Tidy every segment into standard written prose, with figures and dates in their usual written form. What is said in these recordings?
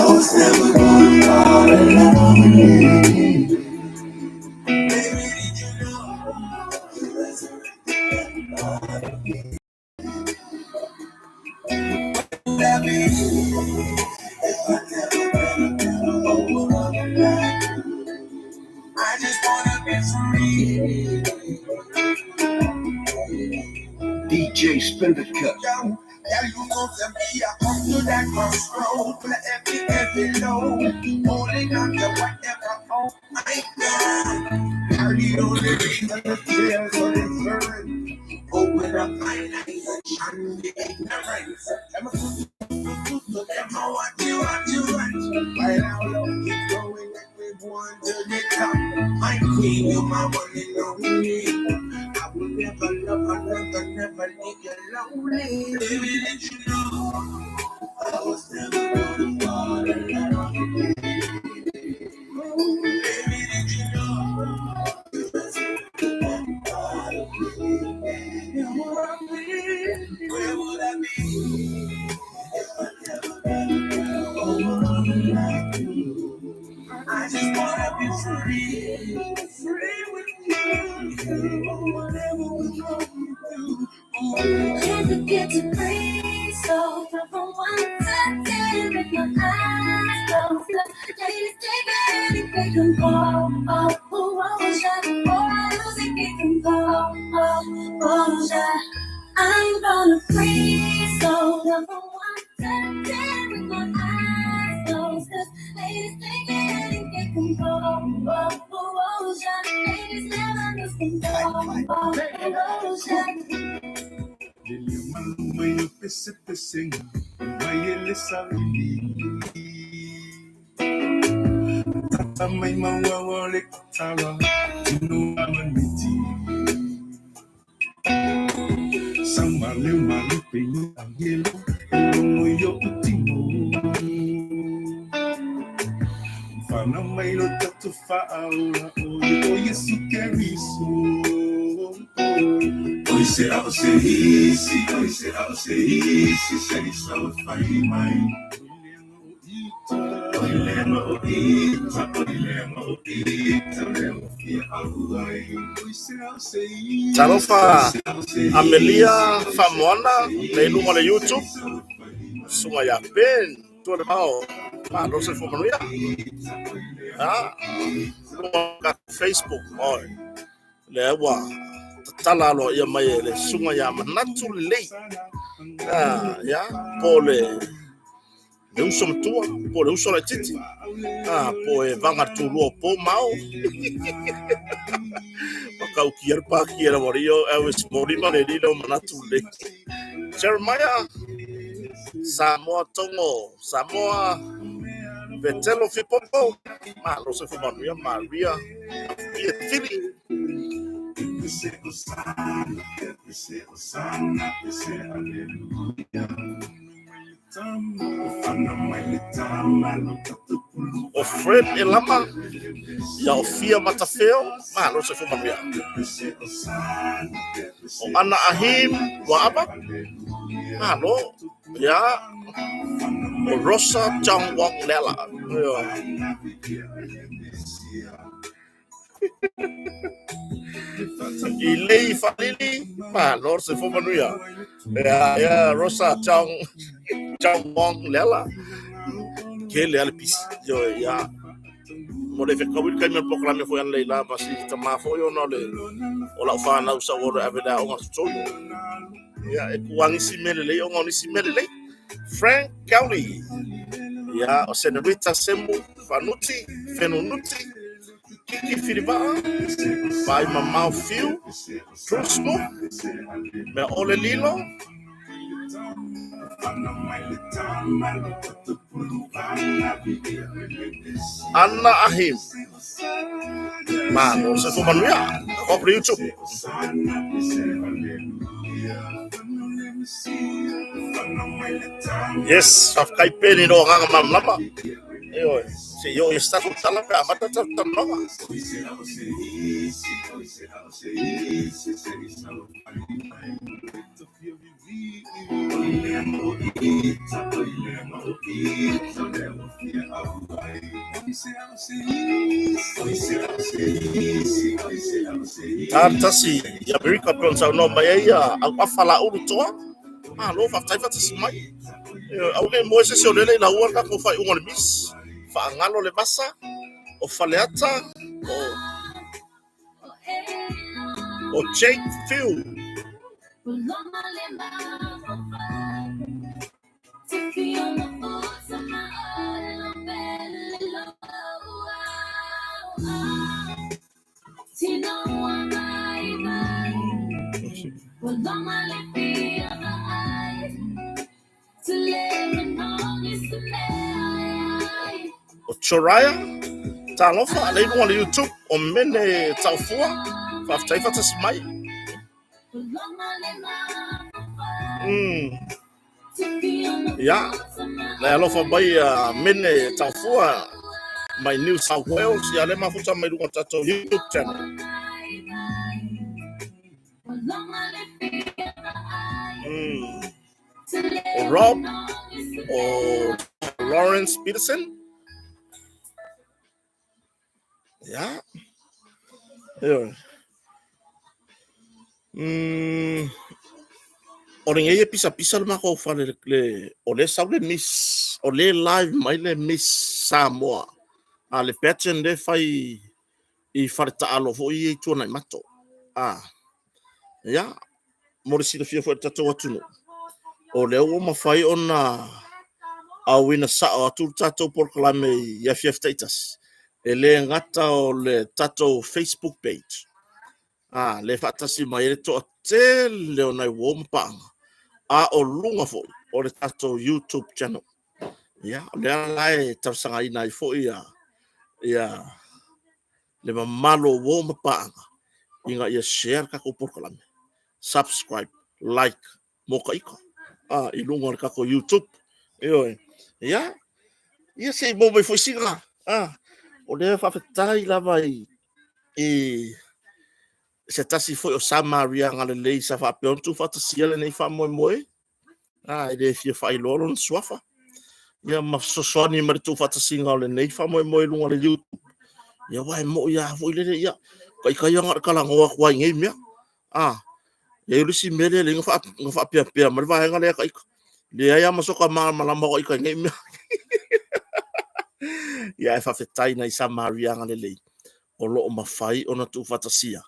was never gonna fall in love with you. Baby, did you know you resurrected part of me? That means if I never been over again, I just wanna be free. DJ Spin the Cut. Yeah, you know that me, I come to that crossroad for every low, holding on to whatever hope I got. Now the only reason the tears are deferred. Open up my eyes and shine the ignorance. Look at what you want. Right now, love keep going like we want to the top. My queen, you're my one and only. I will never love another, never leave you lonely. Baby, did you know I was never gonna fall in love with you? Baby, did you know you resurrected that part of me? Where would I be if I never met a girl over like you? I just wanna be free with you. Whatever we go through. Can't forget to breathe, so from one to 10 with my eyes closed. Ladies, take anything can fall. Oh, shot. Oh, music it can fall. Oh, shot. I'm gonna freeze, so from one to 10 with my eyes closed. Ladies, take anything can fall. Oh, shot. Ladies, never miss can fall. Oh, shot. May pese-peseng may elisawili Tata may mawawalik tawa Inuwaman miti Sang maliw-maliw pinyo ang yelo Ilunguyo utimo Mfana may lotatu faaura Oyo yesu keriso Oise easy, say so fine mine. Tarofa Amelia Famona Nailu on YouTube Sumaya Ben to the how no se for Maria Facebook or lewa talalo ya mayele Sumaya Manatuli ya pole eu som tua por eu sou a titi poe vanga tu lo po mau Kau kier pa kier morio was morima le dilo Manatuli Jeremiah Samoa Tongo Samoa Vetelo Fipopo no se for Maria Pietili O Fred Elama ya Ofia Matafeo no se for Maria O Ana Ahim wa apa no ya O Rosa Changwang Lela Ilei Falili no se for Maria ya Rosa Changwang Lela que le alpis yo ya mo le fekau kan me proclame foi an leila basi tama foi no le ola fa na usa woro aveda o solo ya e kuangi simele le o ngoni simele le Frank Cowley ya o senorita Sembo Fanuti Fenunuti Kiki Filiba by Mama Phil Trusmo me ole lilo Anna Ahim no se for Maria por YouTube yes of kai peni do nga mamlama yo si yo está con talaga mata tanong Tasi ya Amerika pia no maya au afala uru toa. Lo fa tai fa tasi mai. Au le mo se se ole na ua ka ko fa un mis. Fa ngalo le basa o faleata o Jake Phil. O Choraya talofa le no YouTube o mene tafua fa tai fa tasi mai. Ya la alofa bai mene tafua my New South Wales ya le mafuta mai runga tato YouTube channel. O Rob o Lawrence Peterson. Ya. O ringa pisa le mako fa le o le sau le miss o le live mai le miss Samoa. Le pattern de fai I farta alo fo I tu na mato. Ya. Morisi le fia fo tato watuno. O le o mafai ona a wina sa o tu tato proclame ya fia status. Ele ngata o le tato Facebook page. Le fatasi mai le to te le ona wo mpanga. O lunga fo o le tato YouTube channel. Ya, le lai tarsanga ina fo ia le mamalo wo mpanga. Inga ia share ka ko proclame. Subscribe, like, moka iko. Ilunga ka ko YouTube. Ya. Ia se mo me foi singa. O le fa fetai lava se tasi foi o Samaria ngale le sa fa pe ontu fa tasi le nei fa mo mo. Ele fia fa ilolo swafa. Ia ma so ni mar tu fa tasi ngale nei fa mo mo lunga le YouTube. Ia wai mo ia foi le ia. Kai nga kala ngo kwa ngai mia. Ia lusi mele le nga fa pe mar va ngale kai. Le ia masoka malama ko kai ngai mia. Ia fa fetai na Samaria ngale le. O lo mafai ona tu fatasia.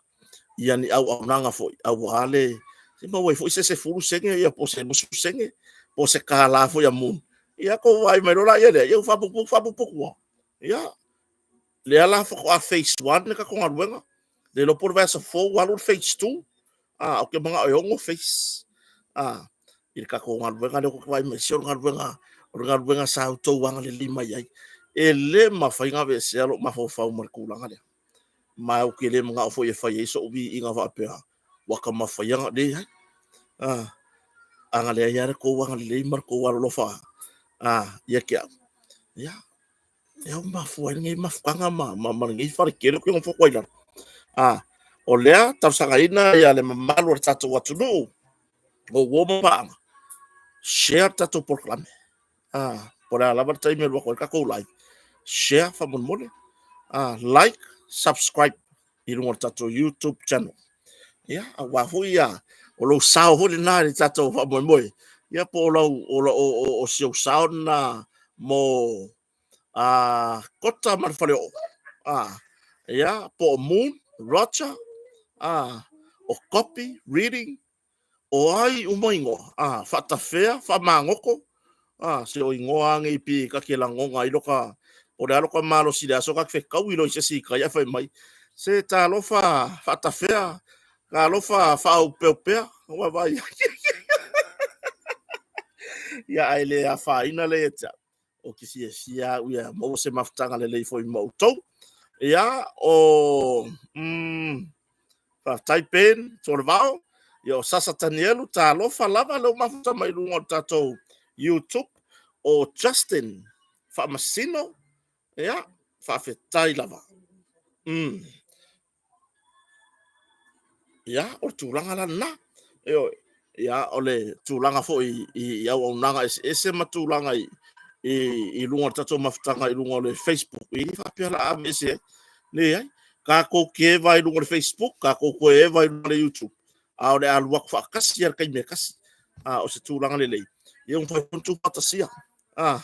Ia ni au nanga foi au ale se ma wai foi se furu senge ia po se musu senge po se kala foi a mun ia ko vai me rola ia le eu fa pu ia le ala fo a phase 1 ka ko ngaruenga le lo por versa fo walu phase 2 o ke manga o ngo phase il ka ko ngaruenga le ko vai me se ngaruenga sa to wanga le lima ia ele ma fai nga ve se lo ma fo fa mar kulanga le ma o ke le mga fo e fai so bi inga va pe waka ma fai nga le anga le ya ko wanga le mar ko wa lo fa ya ke ya ma fo ngai ma fanga ma ngai fa ke lo ko fo ko ila o le ta sa gaina ya le ma lo tatu watu no o wo ma share tatu proclame por la barta email ko ka ko like share fa mon mole like subscribe ilungo tato YouTube channel. Ya, wa huia o lo sao ho na ri tato fa mo. Ya po o sio sao na mo kota mar fale ya po moon rocha o copy reading o ai umoingo fata fea fa mangoko se o ingoa ngai pi ka ke lango ngai loka o le alo ka malo si da so ka fe ka wilo se si ka ya fa mai se ta lo fa ta fea ka lo fa o pe wa vai ya ele a fa ina le ta o ki si ya u mo se maftanga le foi mo to ya o fa taipen torvao yo sasa tanielu ta lo fa lava lo mafta mai lungo tato YouTube o Justin fa masino ya fa fetai lava ya o tulanga la na ya ole tulanga fo i ya o nanga ese matulanga i lunga tato mafutanga i lunga le Facebook i ni whapea la amese ne ai ka ko ke vai lunga le Facebook ka ko e vai lunga le YouTube a o le alua ko fakasi ar kai me kasi a o se tūlanga le lei i un fai puntu patasia a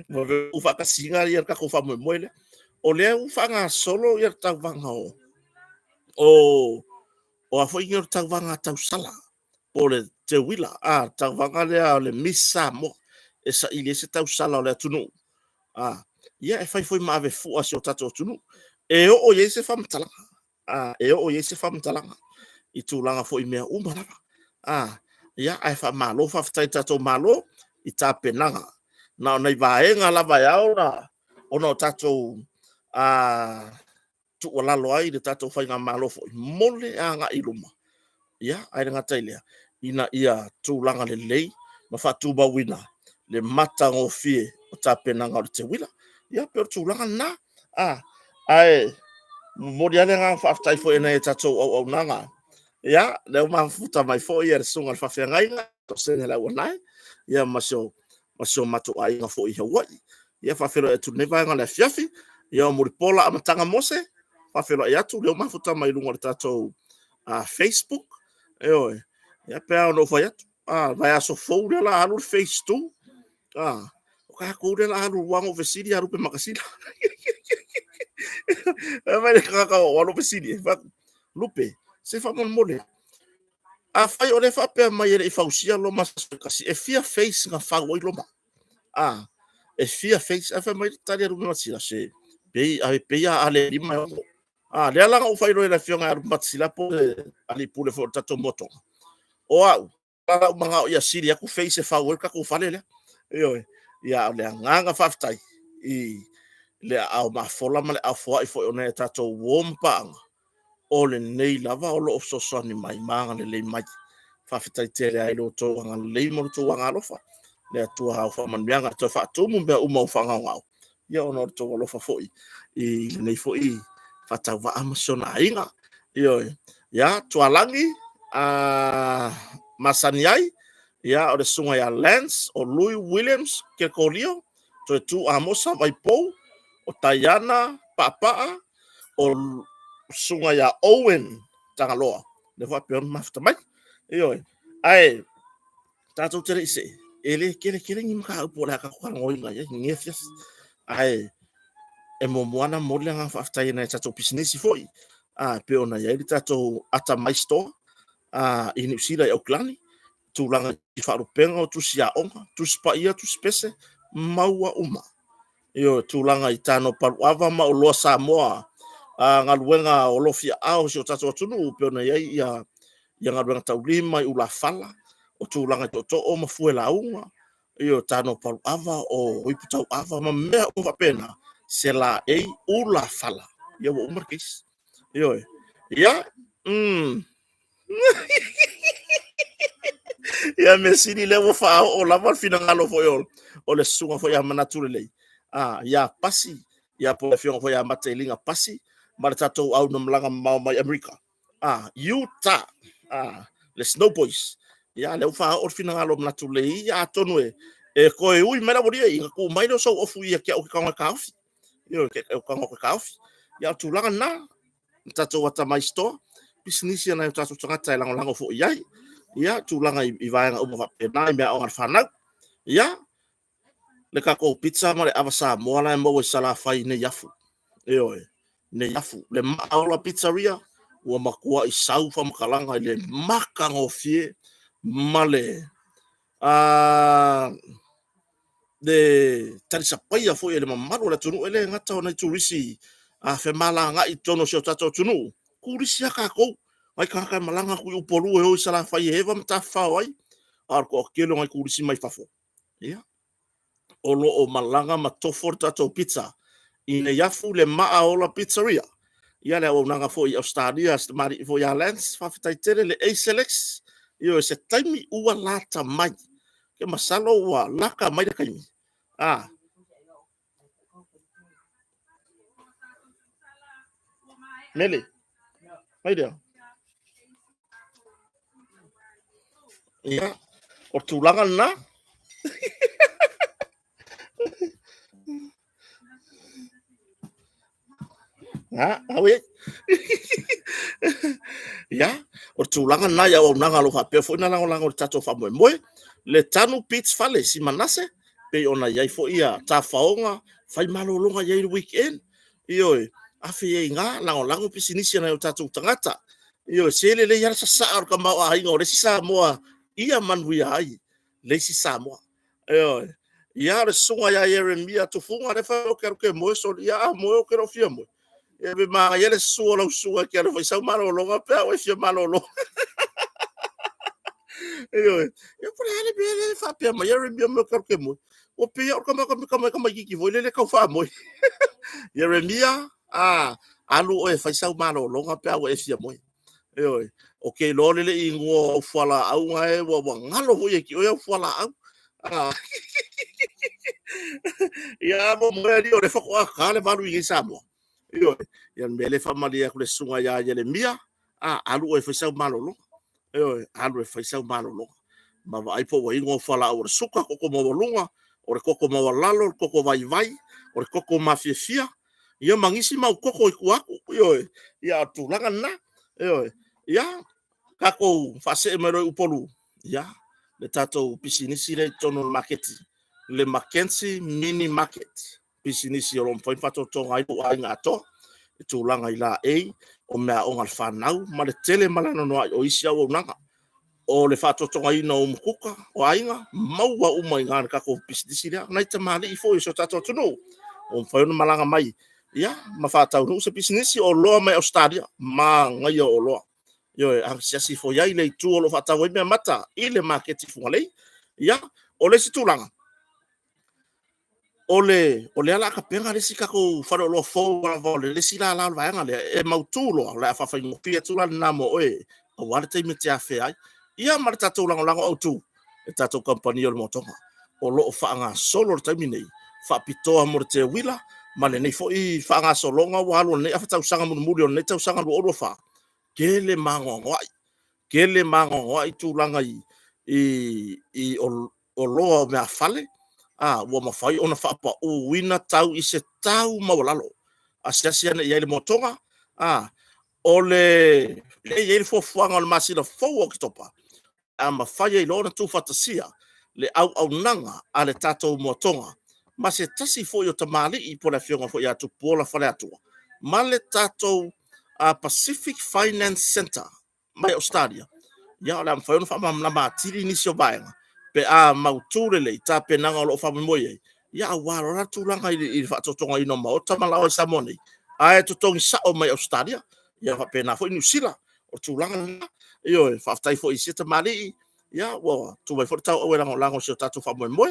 mo ve u fakasi ngari ar ka ko fa mo moile o le u fanga solo i ar tau vanga o a foi ngor tau vanga tau sala o le te wila a tau vanga le misa mo e sa ili se tau sala o le tunu a ia e fai foi ma ave fu asio tato tunu e o ye se fam talanga a e o ye se fam talanga i tūlanga foi mea umarama a ia ai fa malo fa tai tato malo i ta penanga na nei vaenga lava yao na ono tato a tu wala loai de tato fai nga malo foi mole anga iluma ia ai nga tailea ina ia tūlanga le lei ma fa tu wina le mata ngo fie o ta penanga o te wila ia pe tūlanga na a ai mori ale nga fa tai foi na tato o nanga ia le ma futa mai foi er sunga fa fe ngai to se la wonai ia maso mato ai nga foi Hawaii ia fa felo e tu neva nga la fiafi ia mori pola amatanga mose fa felo ia tu le ma futa mai lunga tato a Facebook e ia pe no fa ia vai aso fo la alu face tu o ka ko le la alu wango vesidi alu pe makasila vai ka walo vesidi va lupe se fa mon mole a fai o le fa pe mai e fausia lo mas kasi e fia face nga fa wo lo ma e fia face a fa mai tali ru ma sila se pe ale lima le ala o fai lo la fia nga ru ma sila po ali pule fo tato moto o para manga o ia siri aku face fa wo ka ko fa le yo ia le nga fa tai i le au ma fola ma le a fo i fo ona tato wompa o le nei lava o lo so so ni mai manga le mai fa fitai tere ai lo to nga le mo to nga lofa le to ha fa man bianga to fa to mo be o mo fa nga ngau ia ono to lo fa foi i nei foi fa ta va amazona inga io ia to alangi masaniai ia o le sunga ya Lance o Louis Williams ke kolio to tu amosa vai po o Tayana papa o sunga ya Owen tangaloa le fa pe mafta mai io ai tato tere se ele kele ni maka po la ka kwa ngoi nga ye ngefias ai e mo moana mo le nga fa tai na tato business foi pe ona ye tato ata mai store ini sila ya oklani tu langa i fa rupenga tu sia onga tu spa ia tu spese maua uma io tu langa i tano palu ava ma o lo Samoa ngaluenga o lo fia au si o tato tunu pe ona ye ia ngaluenga tau lima i ula fala o tūlanga to o mafuela unga io tano palu ava o iputau ava ma mea uva pena se la ula fala ia o umarkis io ia ia mesini le wo fa o lava fina ngalo fo yo o le sunga fo ya manatule le ia pasi ia po le fionga fo ya matelinga pasi ma tato au no mlanga mai America Utah le Snow Boys ia le fa o fina ngalo manatule ia tonu e ko e ui mera boria i ko mai no so ofu ia ke o ka kaofi io ke o ka kaofi ia tu langa na tato wata mai store business na tato tangata lango fo iai ia tūlanga i vaenga uma e nai mea o whanau. Ia, le kako pizza ma le awasa moana e maua sala fai ne yafu. Eoe, ne yafu. Le maaola pizzeria, ua makua i sau fa makalanga i le makango fie male. Le tarisa paia fo e le mamaru le tunu ele ngata o nei turisi fe mala nga i tono sio tato tunu. Kurisi a kako. Ai kaka malanga ku upolu e o sala fai heva mta fa ai ar ko kelo ngai kurisi mai fafo ia olo o malanga ma toforta to pizza ina yafu le maaola pizzeria ia le o nanga fo i Australia mari fo ya Lance fa fitai tele le Acelex io se taimi ua lata mai ke masalo ua laka mai de kaimi mele mai dia ia o tūlanga na. Awe. Ya, o tūlanga na ya o nanga lo whapea fo ina lango o tato whamoe moe. Le tanu pitch fale si manase. Pe ona iai fo ia ta whaonga. Whai malolonga iai weekend. Ioi, awhi e ngā lango pisinisi na o tato tangata. Ioi, sele le yara sa saa ka mau a hinga o resi sa moa. Ia manui ai. Leisi sa moa. Ioi. Ia re sunga ya Yeremia tu funga re fa o ke moe so ia moe o ke ro fia moe. E be ma ia le suo sunga ke ro fa sa malo longa pe o fia malo lo. Ioi. E por ale be le fa pe ma Yeremia mo ke moe. O pe o kama ki vo le ka fa moe. Yeremia alu o fa sa malo longa pe o fia moe. Ioi. Okay, lo le ingo fala au ngai wa ngalo ho ye ki o fala au. Ya mo ngari o le fako a le valu i Samoa. Yo, ya mele famali ya kule sunga ya Yeremia, alu e faisau malolo. Yo, alu e faisau malolo. Ma vai po wa ingo fala o suka koko mo lunga, o le koko mo lalo, koko vai, o le koko mafia. Yo mangisi mau koko iku aku. Yo, ya tulanga na. Yo, ya kako fase mero upolu. Ya, le tato pisinisi le tono marketi. Le Mackenzie mini market pisinisi o lom foi fato tonga i ai ngato tu langa ila o mea o ngal fanau ma le tele malano no o isia o nanga o le fato tonga i no mukuka o ainga mau wa umai ngan ka ko pisinisi le na ita mali i foi so tato tuno o foi no malanga mai ya ma fata no se pisinisi o lo mai Australia ma ngai o lo yo anxiasi foi ai le tu o lo fata we me mata i le market fungale ya o le situlanga ole ala ka penga le sika ko faro lo fo wa vole le sila la va nga le e mautulo la fa fa ngo pia tula na mo e o wale te mete afe ai ia marta to lang lang o tu e tato company o motonga o lo fa nga solo te mine fa pito amor te wila male nei fo i fa nga solo nga wa lo ne fa tau sanga mo muri o ne tau sanga lo o fa kele mango ngoi tu langa i o lo me afale wa mafai ona fa pa o wina tau i se tau mawalalo asiasia ne ia le motonga ole le ia fo fuanga le masina fo o kitopa mafai i lona tu fatasia le au nanga ale tato motonga ma se tasi fo yo tamali i pola fionga fo ya tu pola fale atu ma le tato Pacific Finance Center mai Australia ya la mafai ona fa ma tiri ni sio baenga pe mautule le ta pe nanga lo fa mo ye ya wa ro tu langa i fa to tonga ino ma o ta mala o samoni ai to tongi sa o mai Australia ya fa pe na fo New Zealand o tu langa yo fa tai fo i sita mali ya wa tu vai fo ta o langa so ta to fa mo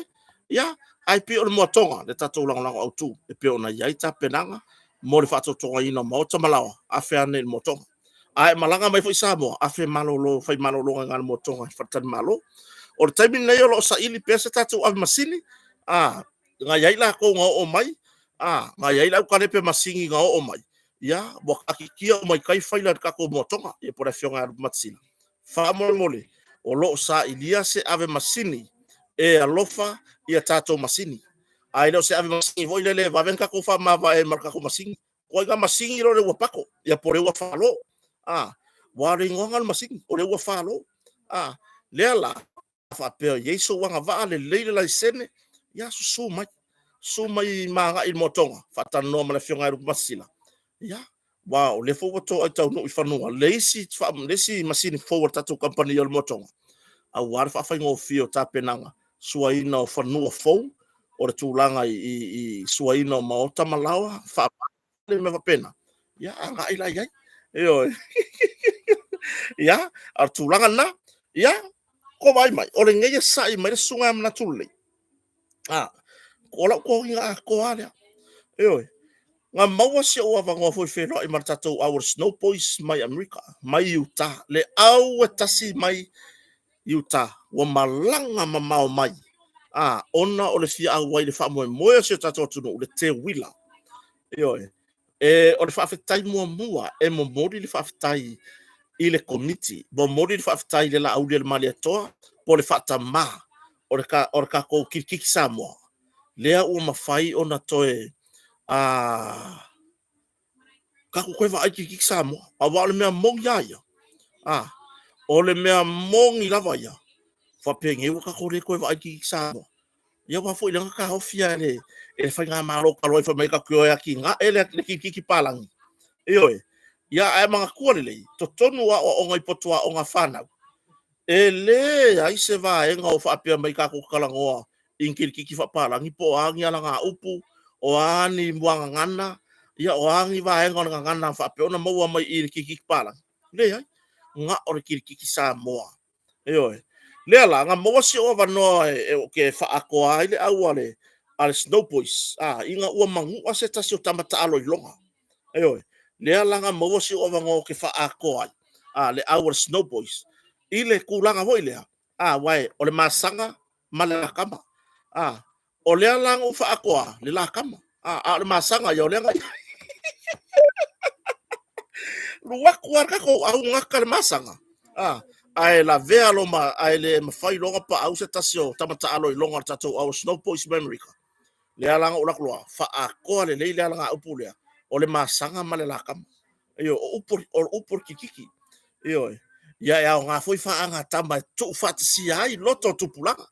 ya ai pe o mo tonga le ta to langa o tu e pe ona ya ta pe nanga mo le fa to tonga ino ma o ta mala a fe ane mo tonga ai malanga mai fo i Samoa a fe malolo fai malolo ngal mo tonga fa tan malo o le taimi nei o lo sa ili pesa tatu al masini nga yai la ko nga o mai nga yai la ka le pe masingi nga o mai ya bo akikia o mai kai faila ka ko motonga e por afionga matsina fa mole o lo sa ilia se ave masini e alofa ia tatu masini ai lo se ave masini voi le va ven ka ko fa ma va e marka ko masini ko ga masini lo le wapako ia por e wa falo wa ringonga masini o le wa falo le ala fa pe yeso wanga va le leile la sene ya so mai manga il motonga fa tan no mala fionga ru masila ya wow le fo to ata no fa no lesi masini forward tatu company il motonga a war fa fa ngo fio ta penanga suaina o fa no fo o tu langa i suaina ma o tamalawa fa le me fa pena ya nga ila ya yo ya ar tu langa na ya ko vai mai o le ngai sai mai sunga na tulle ko la ko nga ko ala nga maua si o ava ngo foi fero i martato our snow boys mai America mai Utah le au tasi mai Utah wa malanga mamao mai ona o le fia au wai le fa mo se tato tunu le te wila o le fa fetai mua e mo mori le fa fetai i le committee bo mori le fa fetai le la au le mali atoa po le whaatama o le ka kou kirikiki Samoa. Lea ua mawhai o na toe ka kou koe wa kirikiki Samoa. A wa le mea mongi aia. O le mea mongi lava ia. Whapenge ua ka kou le koe wa kirikiki Samoa. Ia wa fo ilanga ka hofia ele whai ngā mālo ka loi whamai ka kio ea ki ngā ele kirikiki palangi. Ioe. Ia ai mga kua lelei. To tonu a o ngai potua o ngā whanau. Ele ai se va enga o whaapea mai ka kukalangoa in kirikiki whapalangi po angi ala ngā upu o ani muanga ngana ia o angi va enga o ngana whaapea ona maua mai i kirikiki palangi. Le ai, ngā o kirikiki Samoa. Eoe. Lea la, ngā maua si o wanoa o ke whaakoa ile au ale Snow Boys. Inga ua mangu a se tasi o tamata alo i longa. Eoe. Lea la ngā maua si o wangoa ke whaakoa le au Snow Boys. Ile kulanga hoi lea. Wai, o le masanga, ma le lakama. O lea langa o whaakoa, le lakama. Le masanga, ia o lea ngai. Luaku arka ko au ngaka le masanga. Ai la vea loma, ai le mawhai longa pa au se tasio, tamata alo i longa tatou au Snow Boys America. Lea langa o lakulua, whaakoa le lei lea langa upu lea. O le masanga, ma le lakama. Iyo, o upur kikiki. Iyo, ia o ngā foi whaanga tama tu whatasi ai loto tupulanga.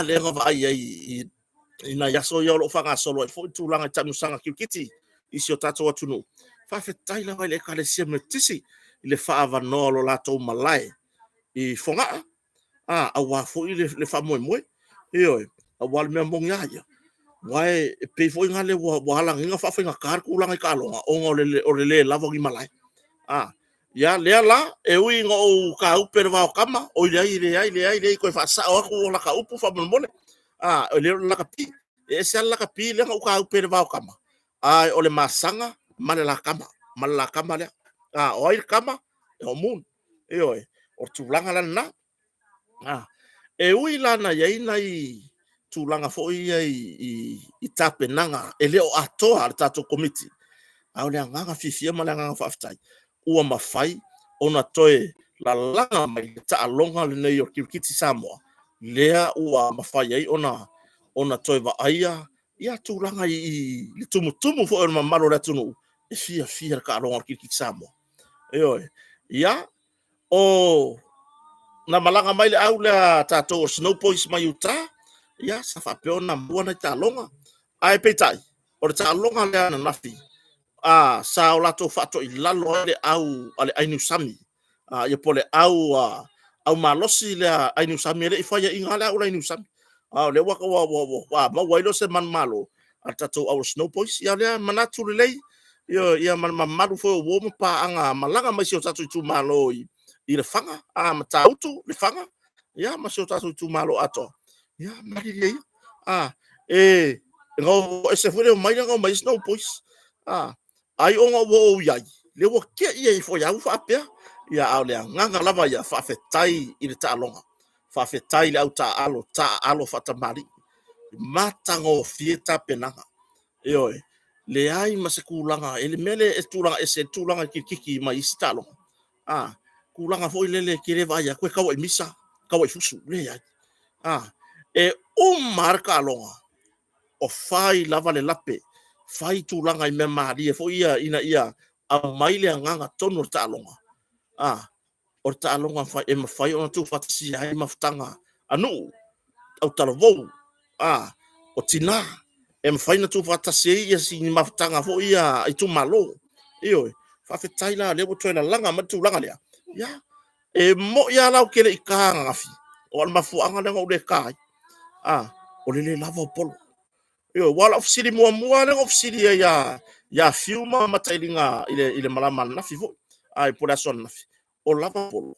Le ngā vai ai ina yaso ia lo whanga solo e foi tūlanga i tanusanga kiukiti isi o tatou atunu. Whawhetai la vai le kalesia me tisi i le whaava noa lo latou malai i whongaa. A wā foi le whamoe moe. Iyo, a wā le mea mongi aia. Wai e pei foi ngā le wahalang inga whawhinga kārku ulanga i kālonga o le lavo i malai. Ya lea la e ui ngo ka upe le vao kama o ile koe whaasa o aku o la ka upu whamone o le la ka pi e se la ka pi le ngo ka upe le vao kama o le masanga male la kama le o ai kama o mun e oi o tulanga la na e ui la na ye nai tulanga fo i tape nanga e le o atoa le tato committee au le nganga fifia male nganga whaftai ua mawhai ona toe la langa mai ta alonga le nei o kirikiti Samoa. Lea ua mawhai ai ona toe wa aia ia tūranga i tumutumu fo ema maro le tunu e fia ka alonga o kirikiti Samoa. Eoe. Ia o na malanga mai le au le tātou Snow Boys mai uta ia sa whapeo na muana i ta alonga. Ai peitai o le ta alonga lea na nafi. Sa o lato fato i lalo ale au ale ainu sami ia pole au malosi le ainu sami le ifaya inga le au ainu sami le waka wa ma wailo se man malo atato au Snow Boys ia le manatu le ia man malu fo wo pa anga malanga mai o tatu tu malo i le fanga mata auto le fanga ia ma o tatu tu malo ato ia mali le ngo ese fo le mai ngo mai Snow Boys ai onga wo yai le wo ke ia fo ya fa pe ya au le nganga lava ya fa fetai i le talonga fa fetai le au ta alo fata mari matango fieta penanga oi le ai masekulanga ele mele e tulanga kiki mai talonga kulanga fo le kire va ya ko ka misa ka fusu le ya e marka longa o fai lava le lape fai tūlanga i mea maari e fo ia ina ia a maile a nganga tonu o tālonga. O tālonga e mawhai o na tū whatasi ai mawhtanga anu au talavou. O tina e mawhai na tū whatasi ia si ni mawhtanga fo ia i tū malo. Ioi, whawhetai la lewo toi la langa ma tūlanga lea. Ia, e mo ia lau kele i kāanga ngafi. O al mafuanga lenga o le kāi. O le lava o polo. Yo wala ofisiri mua le ofisiri ya filma matailinga ile malama na fifo ai por son na o lava polo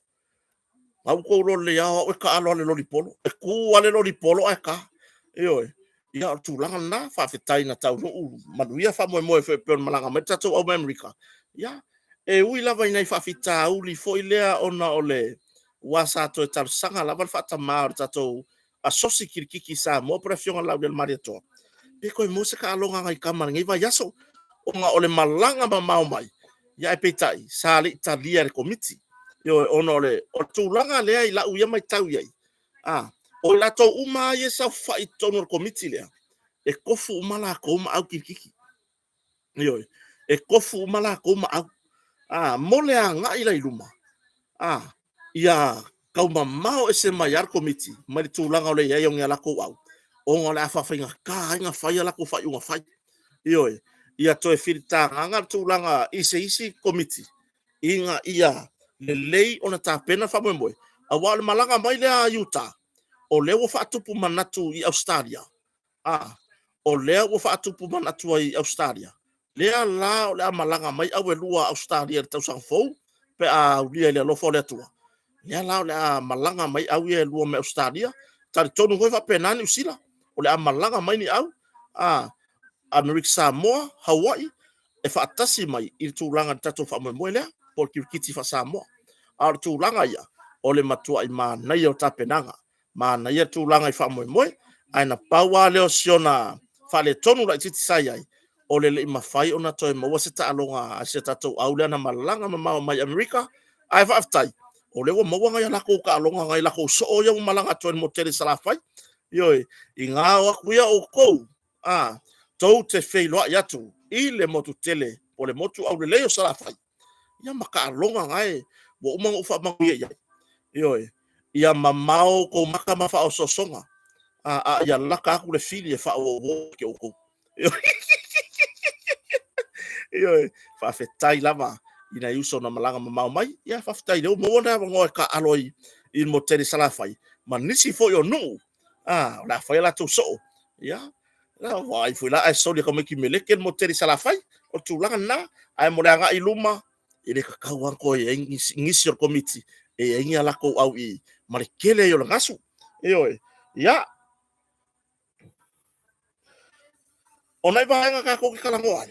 au ko lo le ya o ka alo le loli polo e ku ale loli polo e ka yo ya tu langa na fa fetai na tau no manuia fa mo fe pe malanga meta to o America ya e ui lava ina fa fita uli fo ilea ona ole wasa to tar sanga lava fa ta mar tato a sosi kirikiki Samoa por fiona la del mariato pe koe musika alonga ngai kamar ngai va yaso o nga ole malanga ma mau mai ya e petai sali italia le komiti Yo ono le o tūlanga lea I la uia mai tau iai. O la tau uma ye sa fai tonu komiti lea. E kofu umala ko uma au kiki. Yo e kofu umala ko uma au. Mole a ngai la iluma. Ia kauma mau e se mai ar komiti. Mai tūlanga o le iai o ngea lako au. O ngā le afa whainga ka inga whai lako whai unga whai. Yo ia toe whirita nganga tūlanga isi komiti. Inga ia le lei ona tāpena whamoemoe. A wale malanga mai lea Utah. O lea wa whaatupu manatu I Australia. O lea wa whaatupu manatu I Australia. Lea la o lea malanga mai au e lua Australia tau sang fau. Pe a ulia lea lofo lea tua. Lea la o lea malanga mai au e lua me Australia. Tari tonu hoi whapenani usila. O lea malanga mai ni au. Amerika Samoa, Hawaii. E whaatasi mai I tūlanga tatu whamoemoe lea. Por kiti fa Samoa. Ar tūlanga ia. O le matua I mānai o tāpenanga. Mānai a tūlanga I whamoemoe. Aina paua leo siona whale tonu la I titi sai ai. O le le mawhai o na toi maua se taalonga a se tatou au lea na malanga mamau mai Amerika. Ai whaaftai. O le wa maua ngai lako ka alonga ngai lako so o iau malanga toi mo tere salafai. Yoi. I ngā wakuia o kou. Tau te wheiloa I atu. I le motu tele. O le motu au le leo salafai. Ia maka alonga ngai. Wa umanga ufa mangu ia iai. Yoi. Ia mamau ko maka mafa o sosonga. Ia laka aku le fili e wha o ke oko. Yoi. Whawhetai lama. Ina iuso na malanga mamau mai. Ia whawhetai leo. Mwana wangoe ka aloi. I mo tere salafai. Ma nisi fo yo nuu. La whai la tau so. Ia. La wai fui la. Ai soli ka meki meleke mo tere salafai. O tūlanga na. Ai mo leanga I luma. I le kakau anko e ngisi o komiti. E inga lako au I marekele yo langasu. Yoi. Ia. Onai vahenga kako ki kalangoan.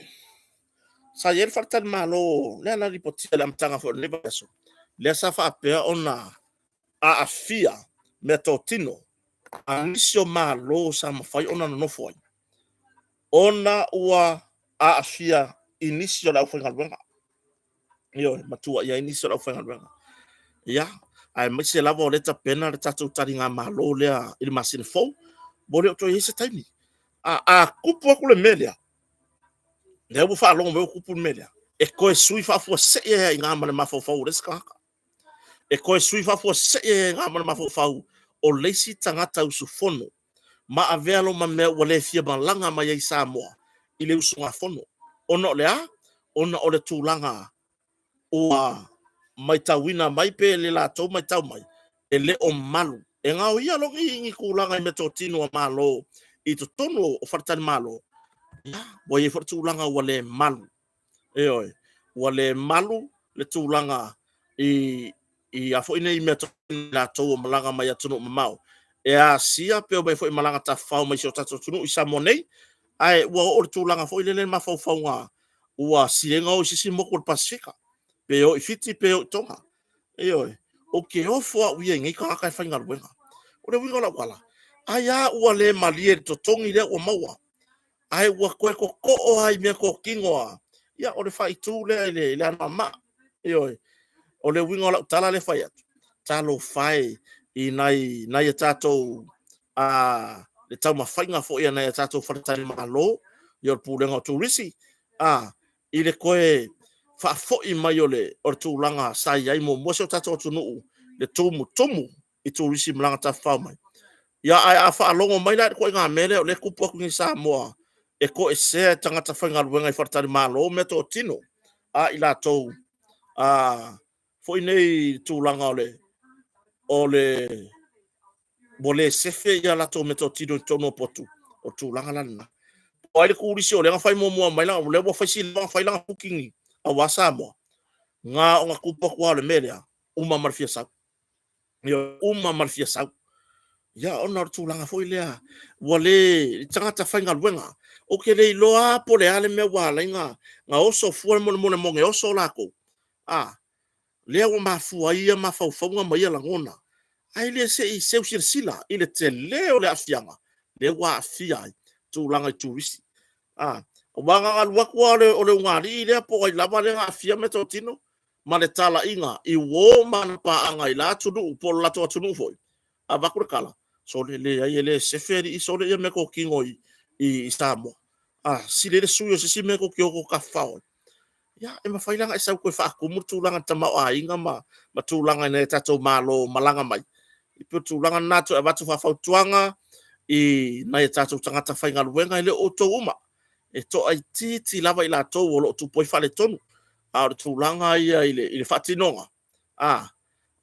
Sa yer fartan malo. Lea na ripotia le amtanga fo le vaso. Lea sa whaapea ona a afia me tō tino. A nisio malo sa mawhai ona no nofoi. Ona ua a afia inisio la uwhenga luenga. Yoi. Matua ia inisio la uwhenga luenga. Ia. Ai mai se lava o leta pena le tatou tari ngā malo lea I le masine fou. Bore o toi hese taimi. Kupu aku le melea. Lea ua whaalonga meo kupu le melea. E koe sui whaafua se I ngā mane mawhau resi kaka. E koe sui whaafua se ngā mane mawhau o leisi tangata usu fono. Ma a vealo ma mea ua le fia malanga mai ai Samoa. I le usu ngā fono. Ona o lea. Ona o le tūlanga. Ua mai tauina mai pe le la tau mai tau mai. E le o malu. E ngau ia longi ingi kūlanga I me tō tino a malo. I to tono o whartani malo. Wa ye whar tūlanga ua le malu. E oi. Ua le malu le tūlanga I a fo ina I mea tō la tau o malanga mai atunu o mamau. E a sia pe o mai fo I malanga ta whau mai sio tato tunu I Samonei. Ai ua o le tūlanga fo I le ma whau whau ngā. Ua sirenga o sisi moko le Pasifika. Pe o I fiti pe o I tonga. E oi. O ke ofo uia ngai ka kai whainga ruenga. O le winga la wala. Ai a ua le malie to tongi le ua maua. Ai ua koe ko o ai mea ko kingoa. Ia o le whai tū le ana ma. E oi. O le winga la tala le whai atu. Talo whai I nai e tātou le tau ma whainga fo ia nai e tātou wharatani malo. I o pūlenga o tūrisi. I le koe whaafoi mai o le tūlanga sai ai mo mwese o tātou tunuu. Le tūmu I tūrisi malanga ta whau mai. Ia ai a whaalongo mai la koe ngā mele o le kupu aku ngi Samoa. E ko e se tangata whainga ruenga I wharatani malo me tō tino. I la tau foi nei tūlanga o le sefe ia la tau me tō tino tono potu. O tūlanga lana. O ai le kūrisi o le ngā whai mua mai la. O le wa whai si langa whai langa pukingi. A wa Samoa. Ngā o ngā kupu aku a le melea. Uma marfia sau. Uma marfia sau. Ia ona tūlanga foi lea. Wa le tangata whainga luenga. O ke le loa po le ale mea wala ngā oso fua mone monge oso lako. Lea wa mafua ia mafaufaunga mai ala ngona. Ai le se I seu sila. I le te leo le afianga. Le wa afia ai. Tūlanga I tūrisi. Wanga ngā luakua o le ungari I lea po ai lava le ngā afia me tō tino. ma le tala inga I wo man pa anga I la tunu po la to tunu foi a bakura kala so le ai le se feri so le me ko kingo I Samoa si le suyo si me ko ko ka fao ya e mafailanga e sau koe whaakumu tūlanga ta mau a inga ma tūlanga ne tatou malo malanga mai. I pio tūlanga nātu e watu whawhautuanga I nai e tatou tangata whainga luenga I le o tō uma. E to ai titi lava I la tō o lo tūpoi whale tonu. A o tūlanga ia I le whatinonga.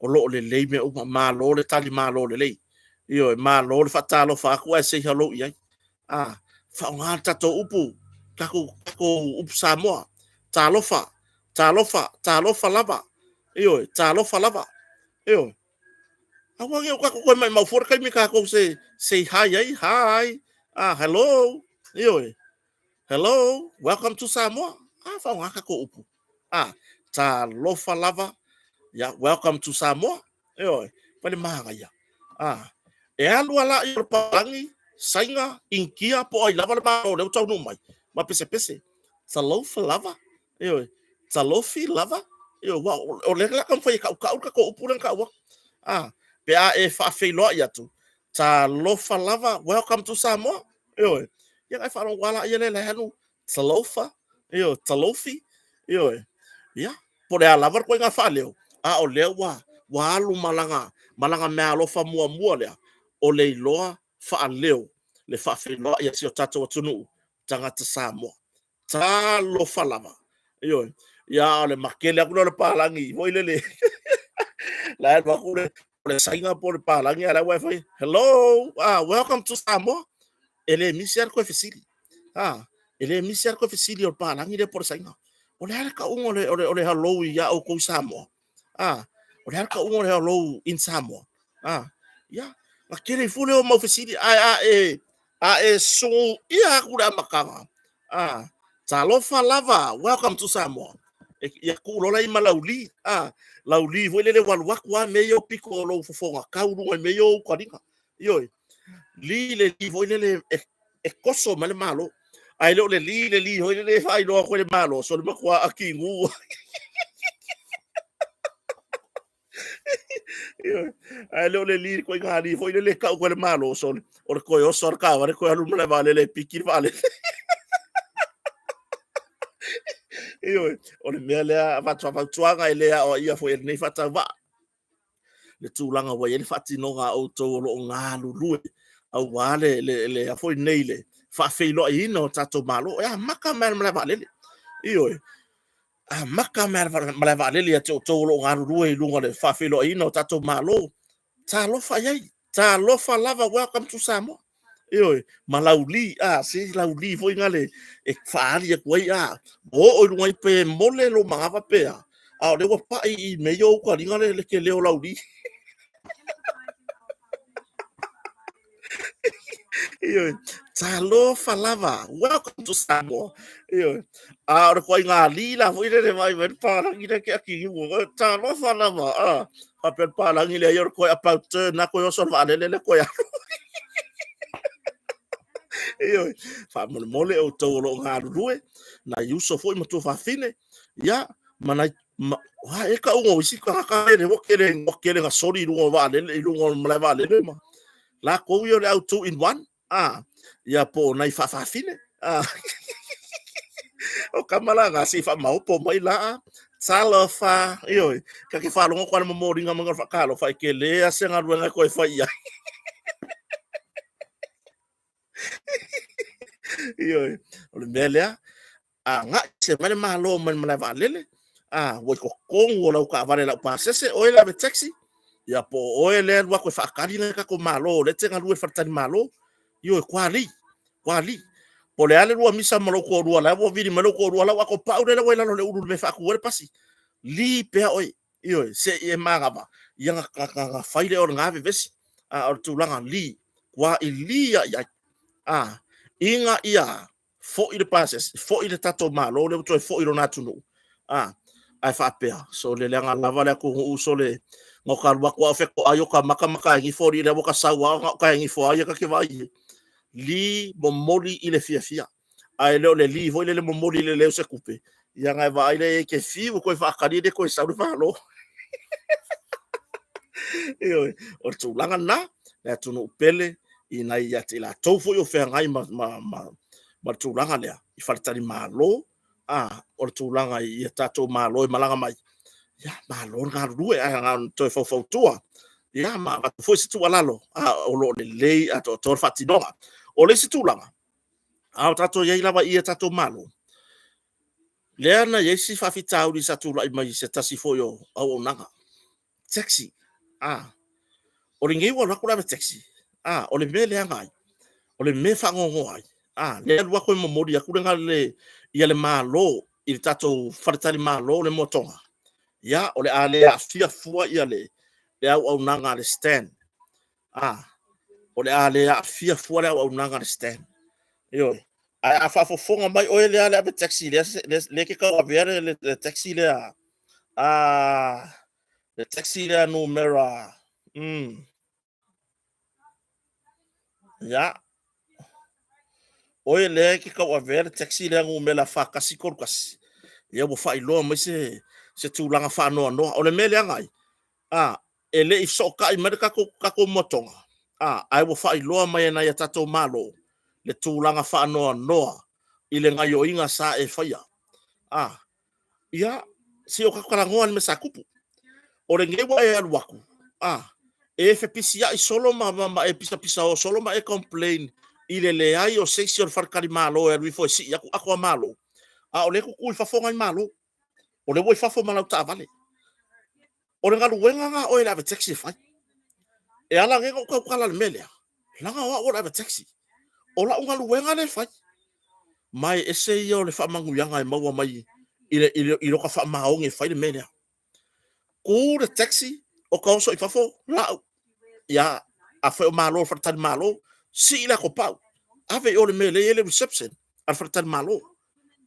O lo le lei me uma malo le tali malo le lei. Io e malo le whatalo whaakua e sei halo iai. Whaunga tatou upu. Kako upu Samoa. Talofa lava. Io, talofa lava. Io. Awangi o kako koe mai maufora kai mi kako say hi, hi. Hello. Io. Hello. Welcome to Samoa. Whaunga kako upu. Talofa lava. Yeah, welcome to Samoa. Io. Pale mahanga ia. E alu ala I palangi sainga inkia po ai lava ma o le tau no mai. Ma pese. Talofa lava. Io, talofi lava. Io, wow, o le la kam fai ka ko upuran ka wa. Pe a e fa fe lo ia tu. Talofa lava. Welcome to Samoa. Io. Ia ai fa ro wala ia le hanu. Talofa. Io, talofi. Io. Ia. Po le lava ko nga fa leo. O le wa alu malanga me alofa mua le. O le loa fa leo. Le fa fe lo ia si o tato tunu. Tangata Samoa. Talofa lava. Io, ya le makele aku le palangi, voi le. La ba ku le sainga po le palangi ala wifi. Hello, welcome to Samoa. Ele misiar ko fesili. Ele misiar ko fesili o palangi le por sainga. O le ka ungo le hello ya o ko Samoa. O le ka ungo le hello in Samoa. Ya, makele fule o mo fesili so ia ku la makanga. Talofa lava, welcome to Samoa. Ya kulola I malauli. Lauli vo le walwakwa meyo piko lo fofonga kauru e meyo kwaringa. Yo. Le vo le e koso male malo. Ai lo le ho le fai lo ko le malo so le makwa aki ngu. Yo. Ai lo le ko ngari vo le ka ko le malo so or ko yo sorka va ko alu le vale le pikir vale. Io, o le mea lea whatuanga lea o ia fo nei whatawa. Le tūlanga wa le whatinonga o tō lo ngā lulue. Au wā le a fo nei le. Whawheilo I ina o tato malo. Ea maka mea mea walele. Io, maka mea mea walele a tō lo ngā lulue I lunga le whawheilo I ina o tato malo. Tā lofa iai. Tā lofa lava welcome to Samoa. Io, ma lauli se lauli foi ngale e faali e koi o ngai pe mole lo mava pe o le wa pa I meio ko ringa le ke leo lauli io talofa lava welcome to Samoa io o koi nga lila foi le mai ver para ngi ke aki ngu talofa lava a per para ngi le io ko about na ko yo so va le ko ya Io, fa mole o tō lo ngā rue, na yuso foi matu whawhine, ia, mana, e ka ungo isi ka haka ere, wokere nga sori rungo wālele, I rungo mlai wālele ma. La kou yo le au 2 in 1, ia po nai whawhine, o kamala ngā si whamaupo mai la, talofa, io, ka ke whalongo kwana mamoringa mga whakalo, whai ke lea se ngā ruenga koe whai ia. Io, o le mea lea, nga se mane malo man mana valele, wo ko kongo la ka vale la pasese o la taxi, ya po o le wa ko fakari na ka ko malo, le tenga lu fartani malo, io kwali, po le ale lu misa malo ko lu la wo vini malo ko lu la wa ko pa le wa la le ulu me fa ko pasi. Li pe oi, io se e magava, yang ka faile o nga vesi, o tulanga li, wa ilia ya, inga ia fo I le pases fo I le tato malo le to fo I lo natunu ai fa pea so le langa lava le ko uso le ngoka wa ko fe ko ayo ka maka ngi fo le boka sawa ka ngi fo ayo ka ke vai li bomoli I le fia ai le li vo le bomoli le se coupe ia ngai vai le ke fiu ko fa kari de ko sa ru fa lo io o tūlanga na le tunu pele i nai ia te la tofu yo fe ngai ma tūlanga lea i faletani malo o tūlanga i tatou malo i malanga mai ia malo ngā rue a ngā toi fau tua ia ma foi se tu alalo o lo le lei a to fatinonga o le se tūlanga a tatou ia lava i tatou malo lea na ia si fa fitau di sa tūla i mai se tasi foi o au nanga taxi o le ngai wa rakura me taxi o le mele ngai o le me fa ngongo ai le lua ko mo modi aku nga le ia le malo i tatou faletani malo le motonga ia o le ale a fia fua ia le au nanga le stand o le ale a fia fua le au nanga le stand io a fa fonga mai o le ale a taxi le ke ka avere le taxi le le taxi le numero ya o le ke ka avere taxi le ngumela fa kasi korkas ia bo fa ilo mai se tūlanga fa no o le mele ngai e le i soka i mere kako motonga ai wo fa ilo mai na ia tatou malo le tūlanga fa no i le ngai o inga sa e faia ia si o kakarangoa me sa kupu o le ngewa e aluaku e fe pisia i solo ma e pisa o solo ma e complain i le ai o section farkari malo e lui foi si ako malo o le ku fa fonga i malo o le wo fa fo mana ta vale o le ngalu wenga nga o e la taxi fai e ala nge ko kala le mele langa o la taxi o la ngalu wenga le fai mai ese yo le fa mangu yanga e maua mai i lo ka fa maonge fai le mele ku le taxi o ka so i fa fo la ya a fa malo fa tan malo si la ko pau ave o le mele le reception al fa tan malo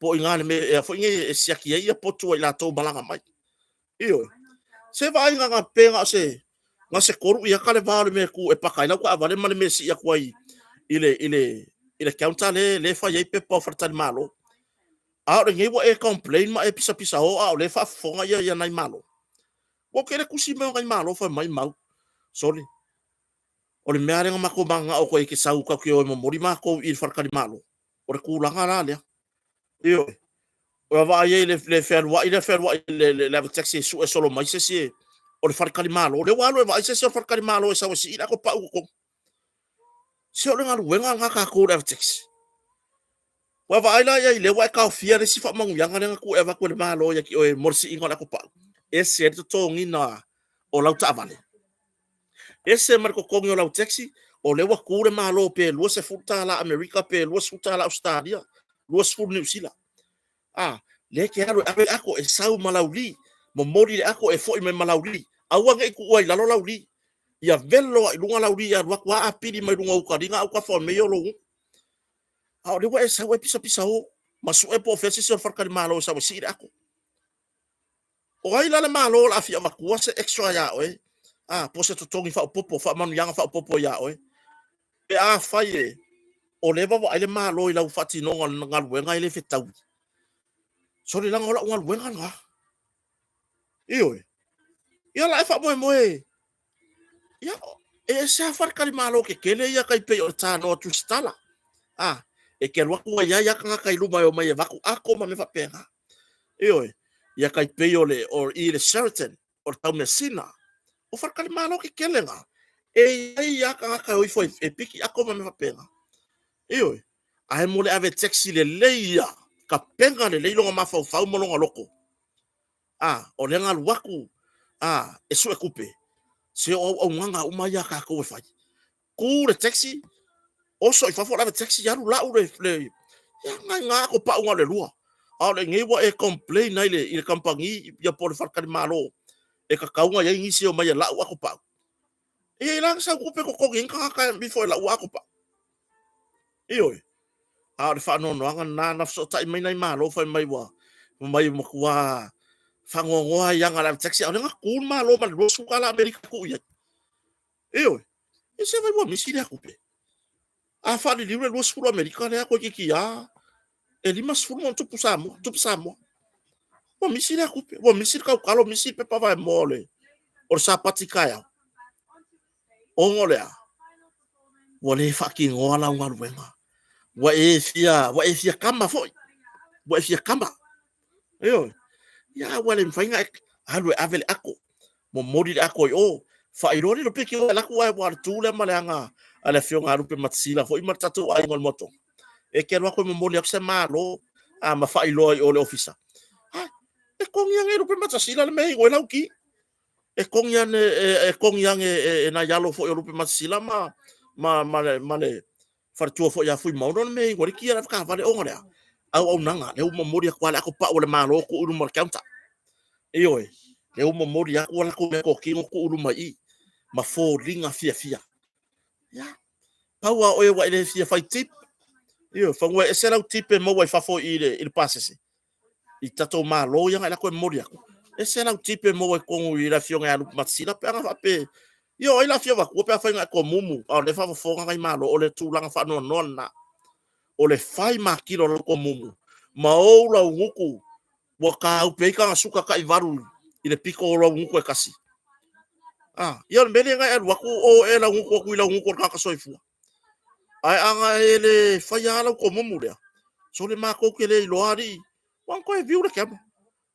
po ingane me e fo nge sia ki ia potu i la to balanga mai io se vai nga penga se nga se koru ia kale vale me ku e pakaina ku avale male me si ia kwai ile counter le fa ye pe po fartal malo a o nge wo e complain ma e pisa o le fa fonga ia nai malo wo kere kusi me ngai malo fa mai mau sorry o le meare nga mako manga o ko e ke sau ka ki o mo mori mako i farkali malo o le kulanga la le io o va ye le fer wa le taxi su e solo mai se o le farkali malo le walo va se o farkali malo e sa si ila ko pa ko se o le ngalu wenga nga ka ko le taxi wa va ila ye le wa ka fia le si fa mangu yanga nga ku e va ko le malo ya ki o morsi inga ko pa ese to ngina o lau ta vale ese marco kongi o lau taxi o le wa ku le malo pe lo se futa la America pe lo se futa la Australia lo se futa New Zealand le ke aro ave ako e sau malauli mo mori le ako e foi me malauli aua ngai ku ai lalo lauli ia velo i lunga lauli ia wa apiri mai lunga ukaringa au ka fo me yo lo le wa e sau e pisa o masu e po fesi so farkali malo sa si ako o ai la malo la fia makua se extra ya o po se totongi fa popo fa manu yanga fa popo ya o e faie o le va ai le malo i lau fati no ngal wenga ile fetau so le langa ola ngal wenga nga io ia la fa mo ia e sa farkali malo ke kele ia kai pe o tano tu stala e ke lo ku ia ka kai lu mai o mai va ku ako ma me fa pega io ia kai pe o le or i le Sheraton or tau Messina o farkali malo ke kele nga e ia ka kai o foi e piki ako ma me fa pega io ai mo le ave taxi le leia ka penga le leilo ma fa mo longa loko o le nga luaku e su e kupe se o nganga o mai ka ko fai ku le taxi o so i fa fo la taxi ya la u le ya nga ko pa nga le lua le ngai wa e complain nai le compagnie ya por farkali malo e ka kaunga ya ngisi o mai la u ko pa e lang sa kupe ko ngin ka before la u ko pa io le fa no nga na so tai mai nai malo fa mai wa mai mo kwa fangongoa yang ala taxi o nga kun malo ma lo su kala America ku ya io e se vai mo misi le kupe fa le lo su America le ko ki ya e li mas fu mo tu pusamo Wa misi le kupe, wa misi ka kalo misi pe pa vai mole. O sa patikaya. Ongolea. Wa le fucking wala ngwa wenga. Wa e fia kama foi. Wa e fia kama. Yo. Ya wa le mfainga alu avel ako. Mo modi ako yo. Fa ironi lo peke la ku wa tu le malanga. Ala fio ngaru pe matsila foi matatu ai ngol moto. E kero ko mo moli akse malo. Ma fa ilo o le officer. E kong yang e rupe matasila le mei ngoe lauki. E kong yang na yalo fo e rupe matasila ma le fartua fo ya fui mauno le mei ngoe kia la ka vale onga lea. Au nanga le uma mori kwa la ko pa o le malo ko uru mar counter. E oi. Le uma mori kwa la ko me ko kingo ko uru mai. Ma fo ringa fia. Ya. Paua o e wa ile fia fai tip. Yo, fa ngoe e sera tip e mo wa fa fo il pasese. I tato malo yang ala ko mori ako. E se la tipe mo e kongu i la fionga alu matsila pe anga pe. Yo ila fio va ko pe fa nga ko mumu. O le fa fo nga malo o le tulanga fa no na. O le fai ma kilo ko mumu. Ma o la nguku. Wa ka u pe ka suka ka i varu. I le piko o la nguku e kasi. Yo mbele nga e waku o e la nguku ku ila nguku ka soifu. Ai anga ele fai ala ko mumu le. So le ma ko ke le loari. Wan ko e viu le kemo.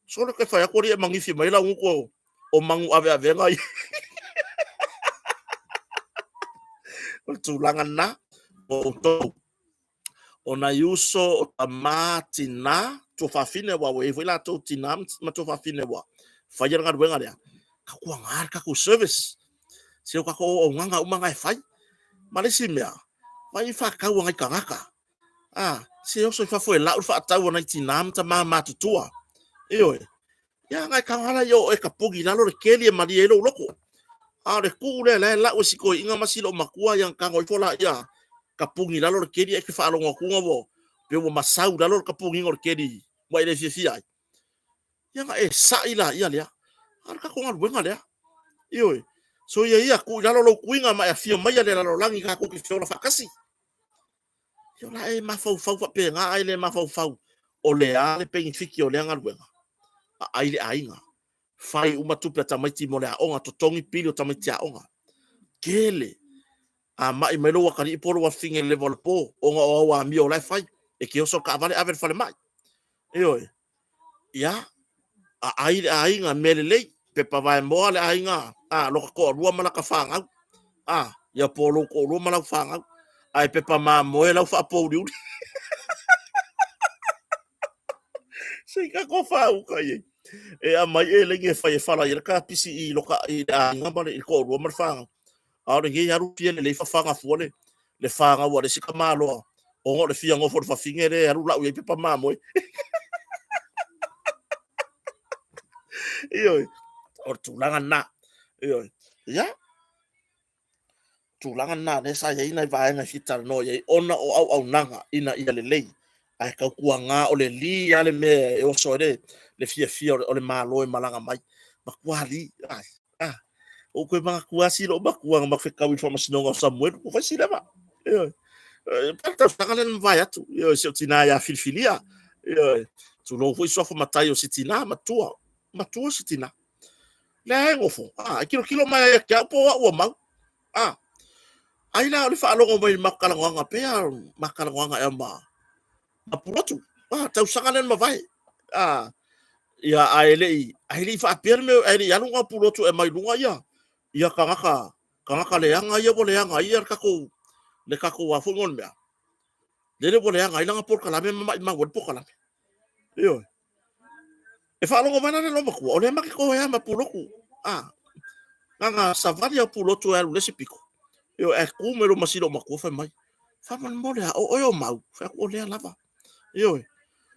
Solo ke fai ako ria mangifi mai la nguko o mangu ave ngai. O tulangan na o to. O na yuso o tamati na to fafine wa we la to tinam ma to fafine wa. Fai nga wenga dia. Ka ku ngar ka ku service. Se ka ko o nganga umanga fai. Malisi mea. Fai fa ka wa ngai kangaka. Se o so fa foi la fa ta wa na tinam ta ma tutua. Eoi. Ya ngai kangala yo e kapugi lalo le keli e mali e lo loko. Le kule la o siko inga masilo makua yang kango i fola ya. Kapugi lalo le keli e ki fa longa kunga wo. Pe wo masau lalo le kapugi ngor keli. Wa ile fia. Ya ngai sa ila ia lea. Ka ko ngal wenga lea. Ioi. So ia ku lalo lo kuinga ma ya fia mai le lalo langi ka ku ki fola fa kasi. Yo la e mafau fa pe nga ile mafau. O le ale pe fiki o le ngal wenga. Aile ainga fai uma tupe tamaiti mo le aonga totongi pili o tamaiti aonga kele mai melo wakari iporo wa finge level po onga o wa mi o lai fai e ke oso ka vale aver fale mai oi ya aile ainga melele pe pa vai mo le ainga lo ko rua mala ka fanga ya polo ko rua mala fanga ai pe pa ma mo ela fa po ri sei ka ko fa u ka ye e mai e lenge fai fala ia ka pisi i loka i ngamba le ko ro mar fa le ge ya ru pie le fa fa nga fo le fa nga wa le sika malo o ngo le fia ngo fo fa fingere ya ru la u pe pa ma mo io or tulanga na io ya tulanga na ne sa ye ina va nga fitar no ye ona o au nanga ina ia le lei ai ka kuanga o le li ale me o so le fia o le malo e malanga mai ma kuali o ko ma kuasi lo ba kuanga ma fe ka information ngo Samuel ko fa sila ba ta ngalen vai atu se tina ya filfilia tu no foi só matai o sitina matua sitina le ngofo kilo mai ka po o ma ai la le fa lo mai makalanga pe makalanga e ma apuratu tau sangalen ma vai ia aile fa perme ai ya lunga pulotu e mai lunga ia kangaka le anga ia bole anga ia kako le kako wa fungon mea le bole anga ila ngapor kala me ma won po kala yo e fa longo mana le lo maku o le ma ko ya ma puloku nga savali ya pulotu e le sipiko yo e ku me lo masilo maku fa mai fa man mole o yo mau fa o le lava yo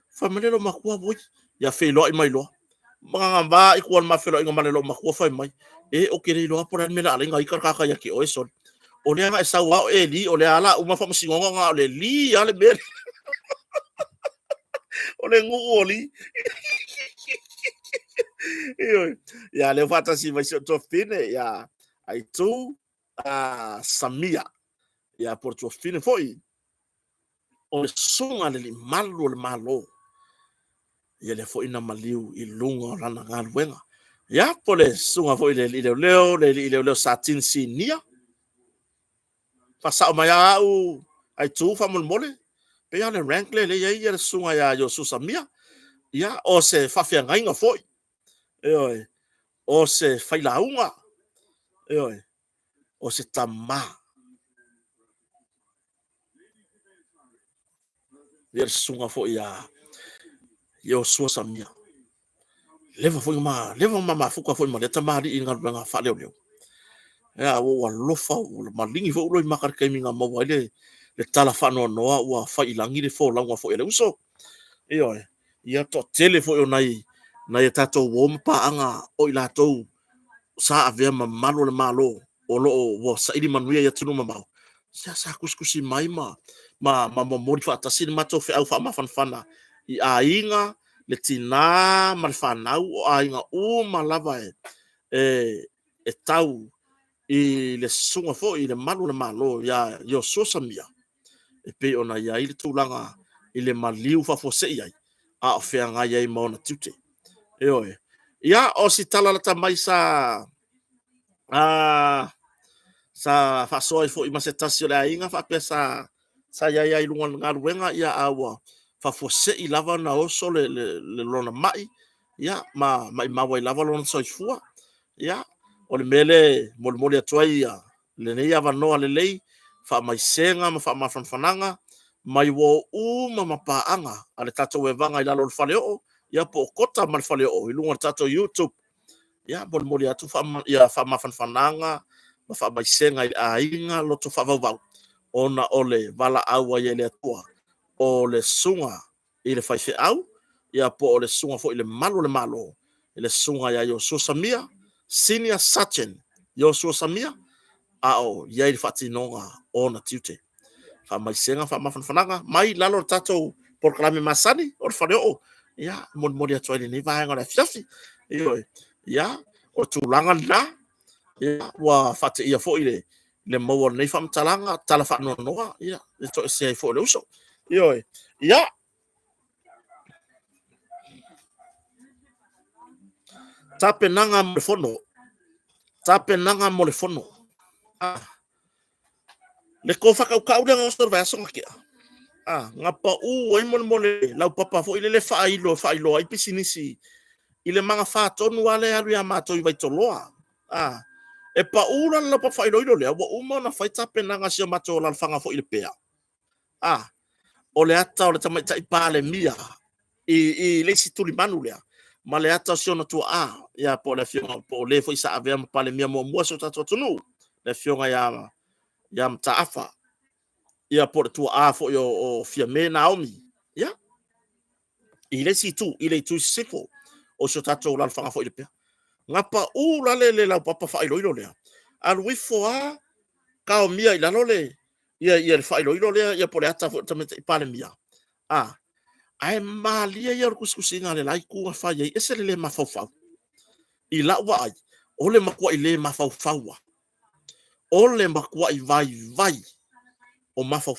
fa me lo maku boy ya fe lo mai lo mga ba ikuan ma fe lo nga male lo maku fa mai o kere lo por me la nga ikar ka ya ki o son o le nga sa wa e li o le ala uma fa msingo nga o le li ya le be o le ngu oli ya le fata si vai to fine ya ai tu samia ya por to fine foi o le songa le malo ia le fo ina maliu I lunga rana ngaluenga ia po le sunga fo ile leo satin sinia fa sa mai au ai tu fa mole pe ya le rank le ia le sunga ya yo susamia ia o se fa fia ngainga fo oi o se failaunga oi o se tama ia le sunga fo ia yo susamia leva foi ma fuka foi ma leta mari inga nga fa leo ya o lofa o malingi fo lo makar kai minga mo wale le tala fa no wa fa ilangi le fo la wa fo ele uso io ia to tele fo nai tato wo mpa anga o ila to sa ave ma malo le malo o lo wo sa ili manuia ya tunu ma sa kuskusi mai ma mo fa tasin ma to fe au fa ma fanfana I ainga le tina ma fa nau o ainga o ma lava e tau I le sunga fo I le malo ya yo sosamia e pe ona ya I le tūlanga I le maliu fa fo sei ai a o fea ngai ai maona tute e oe ia o si tala la tamai sa fa soa fo I masetasi o le ainga fa pesa sa ya I lunga ngaruenga ia awa fa fo sei lava na oso le lona mai ia ma I lava lona soifua ia o le mele mole atuai ia le nei ava noa le lei fa mai senga ma fa fanfananga mai wo uma mapaanga ale tato we vanga I lalo le faleo ia po kota mal faleo I lunga tato YouTube ia mole atu fa ia fa fanfananga ma fa mai senga I ainga loto fa vau ona ole vala aua ia le atua o le sunga I le fai fe au ia po o le sunga fo I le malo I le sunga ia yo susamia Senior Sergeant Joshua Samia ao ia I fatinonga ona tiute fa mai senga fa mafananga mai lalo tato proklame masani o faleo ia mon atu ni vai ngora fiafi ia o tulanga la ia wa fati ia fo ile le mo nei fam talanga tala fa no ia to se fo le uso ia tapenanga mo le fono le ko whakaukau le ngos tor vaso ngakia nga pa u ai mole lau papa fo ile le failo ai pisinisi ile manga fa tonu wale alu ya mato I vai toloa e pa u la pa failo ile le wa uma na fai tapenanga sia mato la fanga fo ile pea o le ata o le tamai tai pale mia I le situli manu le ma le ata sio na tu ya po le fionga po le fo isa ave pale mia mo so tato tunu le fionga ya mtaafa ia por tu fo yo o fia me Naomi ia ile tu sifo o so tato la fanga fo ile pe ngapa u la le la papa fa ilo le al wi fo ka o mia ila le ia fa ilo le ia por ata fo tamete pale mia ai malia ia kuskusinga le lai ku fa ye ese le mafau ila wa ai ole makua ile mafau ole makua I vai o mafau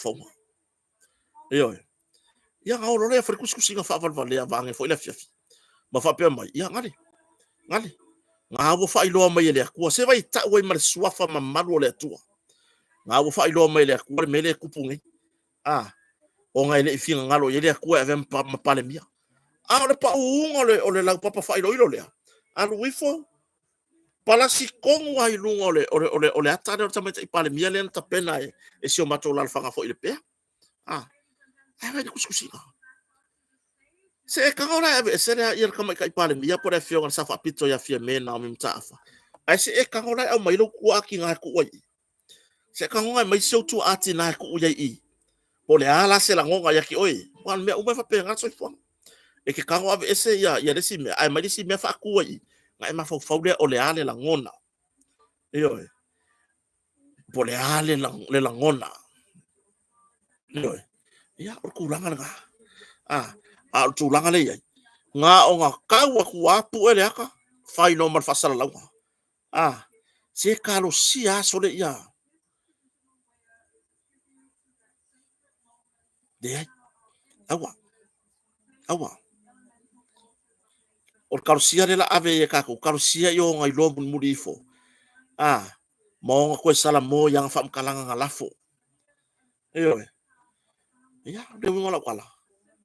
ia ngau le fa kuskusinga fa valvale vange fo ile fiafi ma fa pe mai ia ngale ngau fa ilo mai le ku se vai ta wai mar suafa ma malu le tua ngau fa ilo mai le ku mele kupungi o ngai le finga ngalo ye le ku ave ma pale mia le pa ole la papa fa ilo le alu wifo pala si kongu ai lunga ole ata de tamete pale mia le ta pena e si o mato la fanga fo ile pe ai vai kuskusi se ka ora ave se le ia kama kai pale mia por e fionga sa fa pito ya fie mena o mtafa ai se ka ora au mai lo ku aki nga ku wai se ka ngai mai so tu ati na ku yai ole ala se la ngonga ya ki oi wan me uma fa pe nga so fo e ke kango ave ese ya desi me ai mai desi me fa ku ai ngai ma fo le ole ale la ngona pole ale la ngona ia o kulanga nga tu langa le ai nga o nga kau aku apu ele aka fai no mar fasala launga se kalo sia so le ia de awa o karusia le la ave e kako karusia yo ngai lo mun mudifo mo ko sala mo yang fam kalanga ngalafo yo ya de ngola kwala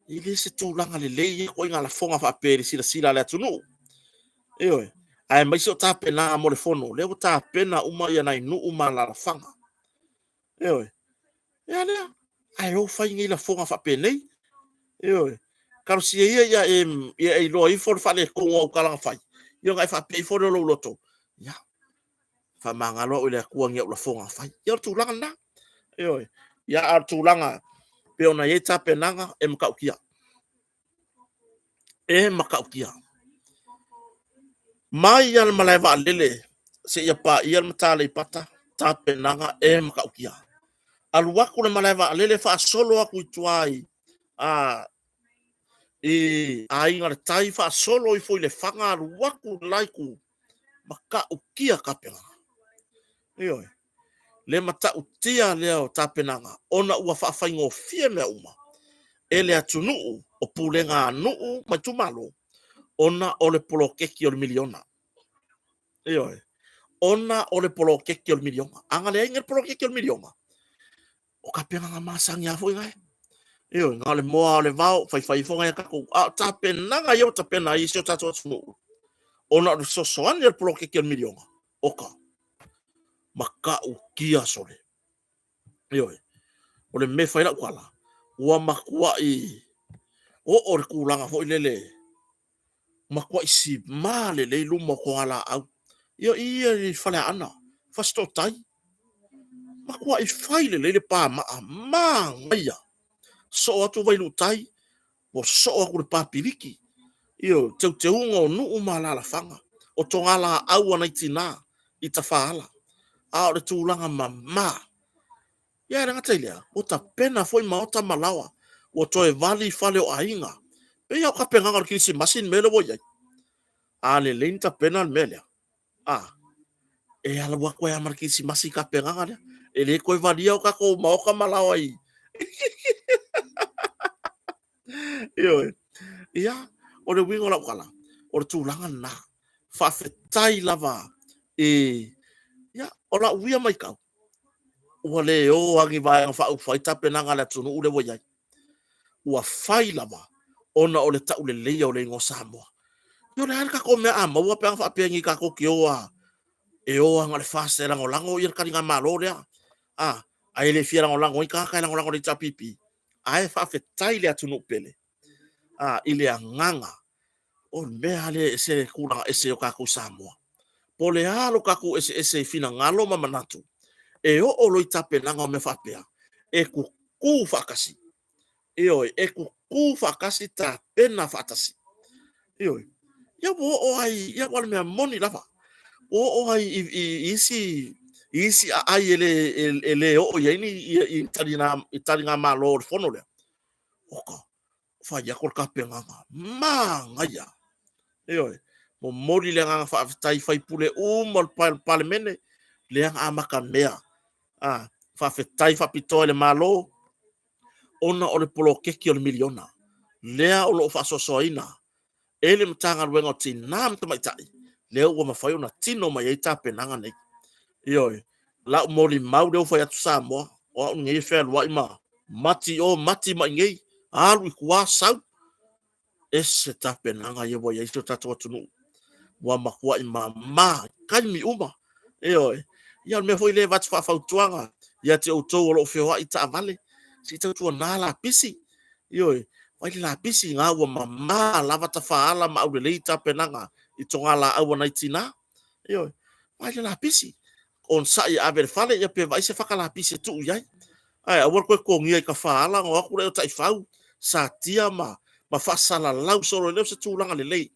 ile se tulanga le le ko ngala fonga fa pere sila le tunu yo ai mai so ta pena mo le fono le ta pena uma ya nai nu uma la fanga yo ya le ai o fa ngi la fonga fa pene yo karusia ya e lo i for fa le ko o kalanga fa yo ngai fa pe for lo loto ya fa mangalo o le kuang ya la fonga fa yo tulanga na yo ya tulanga pe ona ye ta penanga e makaukia mai al malaiva lele se ia pa ia matale pata ta penanga e makaukia al waku le malaiva lele fa solo aku tuai ai ngar tai fa solo i foi le fanga al waku laiku makaukia kapela yo le mata utia leo ta penanga ona ua fa faingo fie me uma ele atunu o pulenga nuu matumalo ona ole polo keki o miliona iyo ona ole polo keki o miliona anga le ingel polo keki o miliona o kapena nga masang ya foi ngai iyo ngale moa le vau fai fonga ya kako tapena nga yo tapena isio tatu atunu ona o sosoan le polo keki o miliona oka maka ukia sole iyo ole me fai la kwala ua makua i o re kulanga foi lele makua isi male le lumo ko ala au yo ia i fale ana fasto tai makua i faile le pa ma ngia so atu vai lu tai o so aku le pa piliki yo te ungo nu umala la fanga o tongala au ana itina i tafala a o le tulanga mama ya ranga tailia o ta pena foi maota malawa o toe vali fale o ainga pe ya ka penga ngar kisi masin mele wo ya ale lenta pena mele e ala wa ko ya mar kisi masi ka penga ngar ele ko valia o ka ko ma o ka malawa i yo ya o le wingo la kala o le tulanga na fa fetai lava ya o la uia mai ka o le o angi vai fa u faita pena ngala tunu ule wo ya ua fai lava ona o le ta ule le o le ngo Samoa yo le ka ko me ama ua pe fa pe ngi ka ko ki o e o anga le fa se lango lango ir ka nga malo le ai le fia lango lango i ka lango le tapipi ai fa fetai le tunu pele ile nganga o me ale ese kula ese o ka ko Samoa po le alo ka ko ese fina ngalo mama natu e o lo itape nanga me fa pea e ku fakasi e ku fakasi ta pena fatasi ya bo o ai ya wal me moni lava o ai isi ai ele o ye ni italina malo fono le oka fa ya ko ka penga ma ya mo mori le nga fa tai fai pule mo parlemene le nga amakan mea fa fetai fa pito le malo ona o le polo keki o le miliona lea o lo fa sosoina ele mtanga wengo tinam to mai tai leo o mafai ona tino mai eta penanga nei la moli mau de fa ya Samoa o ngi fel wa ima mati mai ngi alu kwa sau ese ta penanga ye boya isto tatu tunu wa makua ima kan mi uma ya me foi le vat fa tuanga ya te auto lo fe wa ita vale si te tu na la pisi vai la pisi nga wa mama lava ta fa ala ma au le ita penanga i tonga la au na itina vai la pisi on sa ya ave fale ya pe vai se fa la pisi tu ya ai a wor ko ngi ka fa ala ngo ku le tai fau sa tia ma fa sala lau so le se tu langa le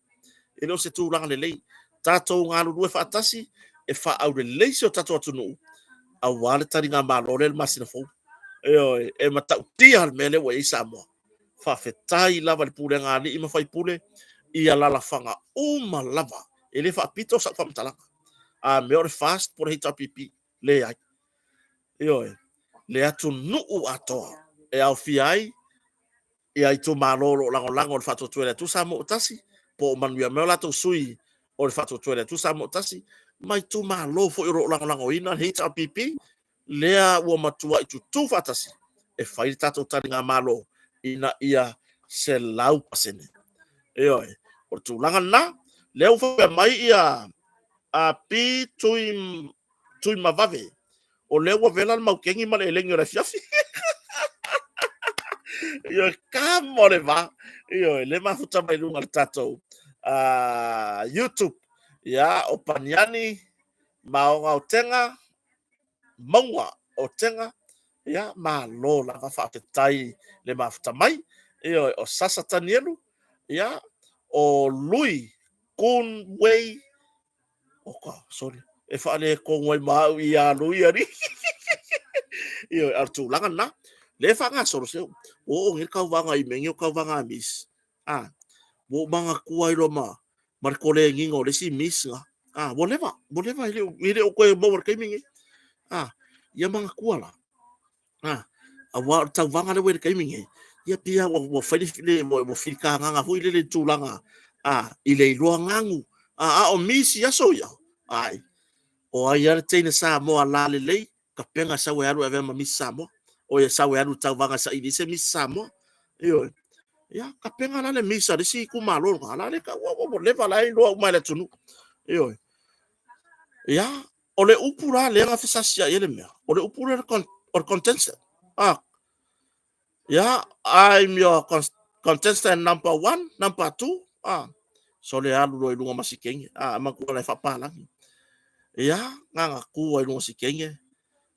e se tu langa le tato nga lu fa tasi e fa au le so tato tunu a wale tari nga malo le masina fo e mata utia al mele wa Samoa fa fetai lava le pule nga ni ima fai pule ia la fanga uma lava ele fa pito sa fam talanga a me or fast por hita pipi le ai le atu nu ato e au fiai e ai to malo lango lango fa to tu le tu Samoa tasi po manuia me la to sui o le fatu tuele tu sa mo tasi mai tu ma lo fo ro lang oina HRPP lea ua matua i tu fatasi e fai tato taringa malo ina ia se lau pasene e oi o tu langa na leo fo mai ia a pi tui mavave o leo vela mau kengi male lengi ora fiafi io kamore va io le mafuta mai lunga tato YouTube ya o paniani maonga o tenga maunga o tenga ya malo la fa tai le mafuta mai io o sasa tanielu ya o lui kun wei o sorry e fa le ko wei mau ia lui ari io artu langa na le fa nga soro se o ngir ka wanga I mengi ka wanga mis wo manga kuai roma mar kole ngingo le si mis nga boleva ile o ko mo war kaimingi ia manga kuala a wa ta wanga le wer kaimingi ia pia wo fa le mo fika nga fu ile le tulanga ile lo ngangu o mis ya so ya ai o ai ar tene sa mo ala le ka penga sa we alu ave ma mis sa mo o ya sa we alu ta wanga sa ile se mis sa mo io ya ka penga la le misa de si ku malo la le ka wo le va la lo mai le tunu io ya o le upura le nga fisa sia ele me o le upura or contestant ya I'm your contestant number 1 number 2 so le alu lo lunga masikenge ma ku la fa pala ya nga ku lo masikenge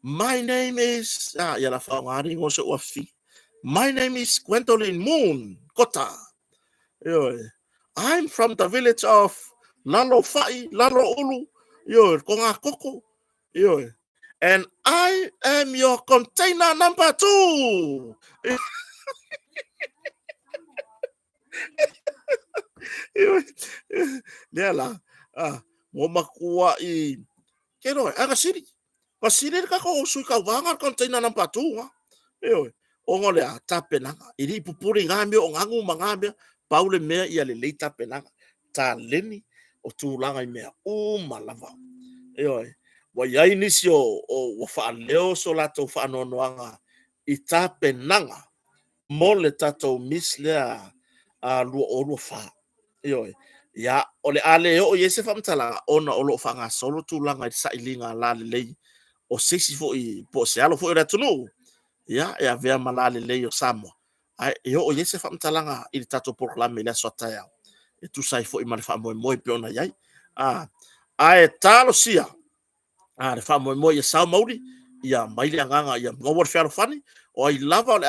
my name is ya la fa ngari ngo so wafi. My name is Gwendolyn Moon Kota. I'm from the village of Lalo Fai, Lalo Ulu, Konga Koko. And I am your container number 2. Nela, mo makua I kero aga siri. Pasiri ka ko sui ka wanga container number 2. Ongole a tapenanga iri pupuri ngambe o ngangu mangambe paule mea ia le leita penanga ta leni o tulanga mea malava wa yai nisi o fa leo so lato fa nonoanga ita penanga mole tato misle a lu fa ya ole ale o yese fa mtala ona o lo fa nga solo tulanga sa ilinga la le o sisi fo I po se alo fo era tunu ya vea malale le yo samo yo o yese fa mtalanga ili tato proclame la sota ya e tu sai fo I mal fa mo pe ona yai talo sia le fa mo ya sa mauri ya mai le nganga ya ngor fa fani o I lava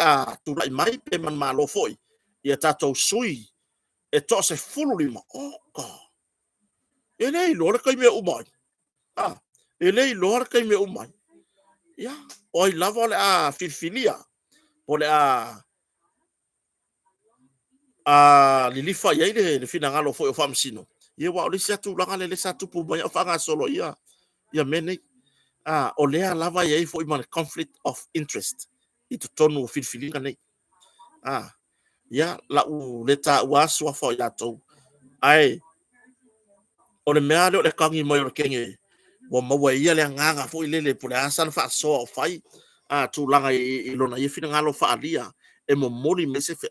tu lai mai pe man malo foi ya tato sui e to se fulu lima ele lor kai me umai ele lor kai me umai ya o I lava le filfilia pole lilifa ya ile fina ngalo fo famsino ye wa le satu langa le satu pu ba fa nga solo ya mene o le lava ya fo man conflict of interest itu tonu filfilinga nei ya la u leta wa so fo ya to ai o le mea le kangi mo kenge wa ma wa ya le nganga fo ile le pole asan fa so fai tu langa I lona ye fina ngalo fa alia e mo mori mese fe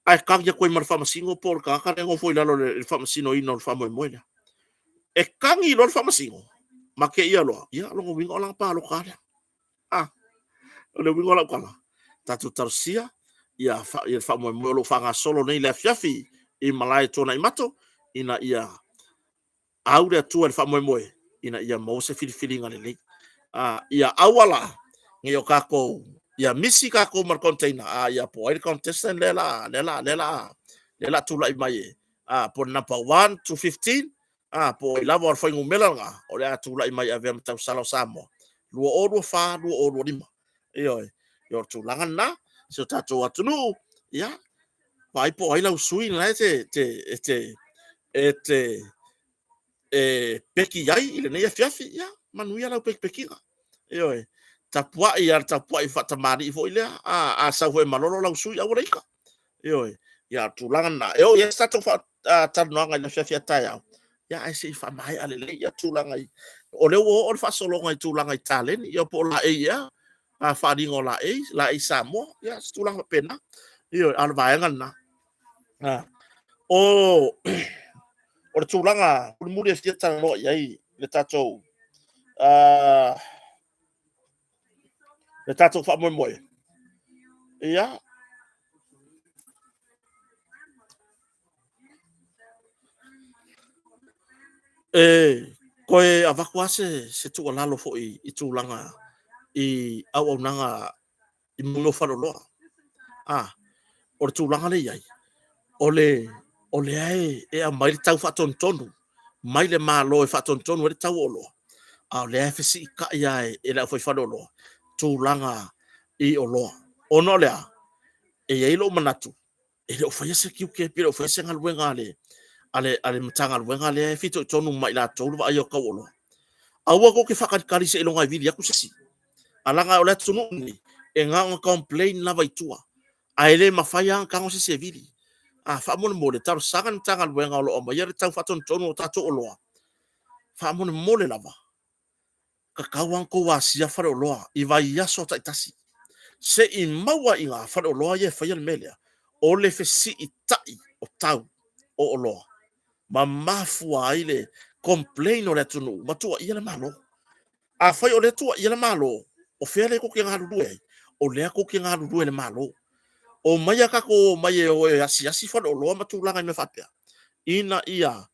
ai kangia koe mar famasingo por ka rengo foi lalo le famasino ino famo moina e kangi lo famasingo ma ke ia lo wingo la pa lo kala le wingo la kala tatu tarsia ia famo mo lo fanga solo nei le fiafi I malai tona I mato ina ia aure tu le famo mo ina ia mo se filfilinga le ia awala ngio kako ya misi ka ko mar container ya po air contestant lela tu lai mai por number 1 to 15 po lava or foi ngumela nga o le tu lai mai ave mta sala samo lu o fa lu o lima yo tu langa na so tato atunu ya vai po ai la sui na peki yai ile ne fiafi ya manuia la peki tapua I fatamari fo ile sa fo malolo la sui awreika ya tulanga na ya sta to fa tanoanga na fia taya ya ai se fa mai ale le ya tulanga o le o fa solo ngai tulanga talen ya po la e ya a fa di ngola e samo ya tulanga pena io al vaenga na o o le tulanga o muri fia tano ya le tato le tato fa mo mo ya koe a vakuase se tu lalo fo i tulanga i au nanga i mungo whanoloa. O le tūlanga le iai. O le ai e a mai le tau whatontonu. Mai le mālo e whatontonu e le tau oloa. A o le ai whesi i ka iai e la fai whanoloa. Tūlanga i oloa. O no lea, e iai lo manatu. E le o whai ase kiu ke pira o whai ase ngaluenga ale matanga luenga le e fito tonu mai la tolu wa ai o kau oloa. Aua ko ke whakakari se ilonga i vili aku sesi. Alanga o le tunu ni e ngā o complain lava i tua. Ai le mawhai ang kango se vili. Whamone mole, tau sangan tangan wenga o lo oma, ia le tau whaton tonu o tato o loa. Whamone mole lava. Ka kauang ko wa sia whare o loa, i vai iaso ta itasi. Se i maua i ngā whare o loa ia whaian melea, o le whesi i tai o tau o loa. Ma mafua ai le complain o le tunu, matua ia le malo. A whai o le tua ia le malo, o whea le koki ngā rurue, o lea koki ngā rurue le malo. O mai aka ko mai o asi fa o loa matulanga me fatia ina ia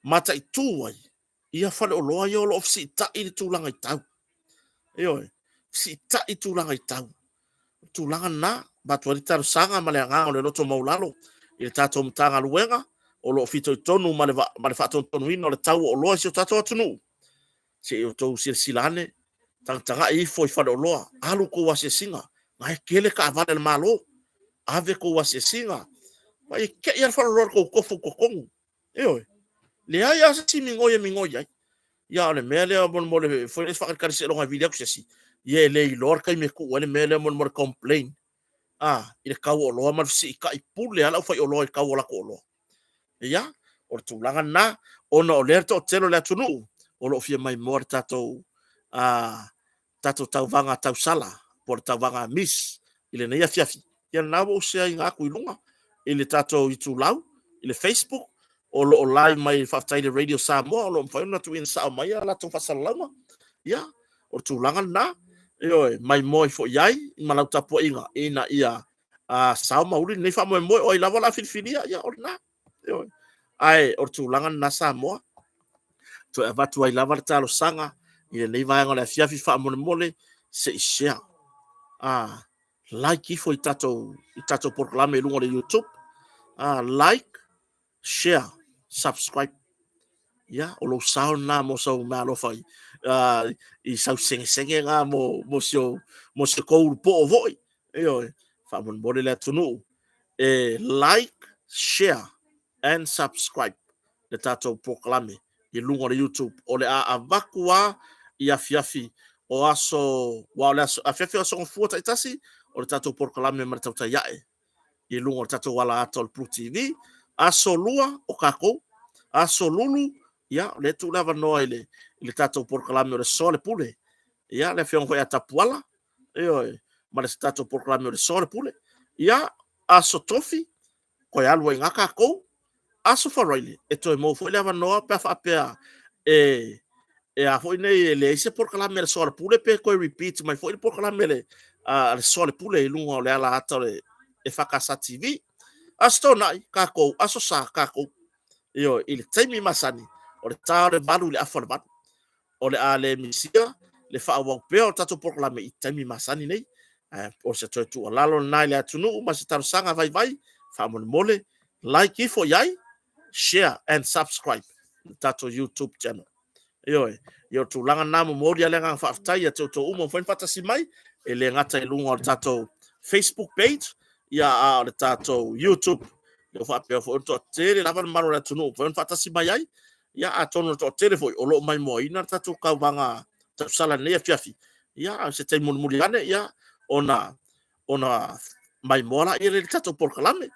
mata i tuai ia fa o loa yo lo ofsi ta i tulanga i tau yo si ta i tulanga i tau tulanga na batwa tar sanga male nga o le loto maulalo i tato mtanga luenga o lo fito tonu male fa tonu ino le tau o loa si tato tunu se o to silane tanga i foi fa o loa alu ko wase singa ngai kele ka vale malo ave ko wase singa mai ke ia fa ro ko kofu ko kongu le ai asa si mingoia ya le mele mon mo le foi fa ka se lo nga video sesi ye le lor kai me ku le mele mon mo complain ile ka o lo ma si ka i pule ala fa o lo ka o la ko lo ya o tu langa na o no le to telo le tunu o lo fia mai mo tato tato tau vanga tau sala por tau vanga miss ile na ia fiafi ia na o se ai ngaku ilunga ile tato i tu lau ile Facebook o lo live mai fatai le radio Samoa lo fa na tu in sa mai ala tu fasalama ya o tu langa na mai moi fo yai malau tapo inga ina ia sa mauri nei fa moi o ila wala filfilia ya orna ai o tu langa na Samoa to ava tu ai lava talo sanga ile nei vai ngala fiafi fa mole se share like ifo i tato proclame lungo de YouTube like share subscribe ya o lo sao na mo so malo fai i sau senge nga mo se ko po voi fa mon bole la tunu like share and subscribe le tato proclame i lungo de YouTube o le a vakua i afiafi o aso wa le afiafi o so fuata itasi o le tato proclame ma tauta yae i lungo tato wala atol Plus TV aso lua o kako aso lulu ya le tu lava no ile tato proclame o le sole pule ya le fion ko ya tapuala ma le tato proclame o le sole pule ya aso tofi ko ya lo ngaka ko aso faraile to mo fo lava no pa fa pe a foi nei le se proclame le sole pule pe ko repeat mai foi proclame le sole pule lungo le ala atole e fakasa TV asto nai kako aso sa kako il taimi masani o le tare balu le afo le bat o le ale misia le fa wa pe o tato proclame i taimi masani nei o se tu lalo nai le atunu ma se tar sanga vai fa mon mole like ifo yai share and subscribe tato YouTube channel yo tu langa namo mori ale nga fa tai to umo fo fatasi mai ele ngata e lungo tato Facebook page ya le tato YouTube le fa pe fo to tere lava maro la tunu fo fatasi mai ai ya atono to tere fo o lo mai mo ina tato ka vanga to sala ne fiafi ya se te mun muliane ya ona mai mola ile tato proclame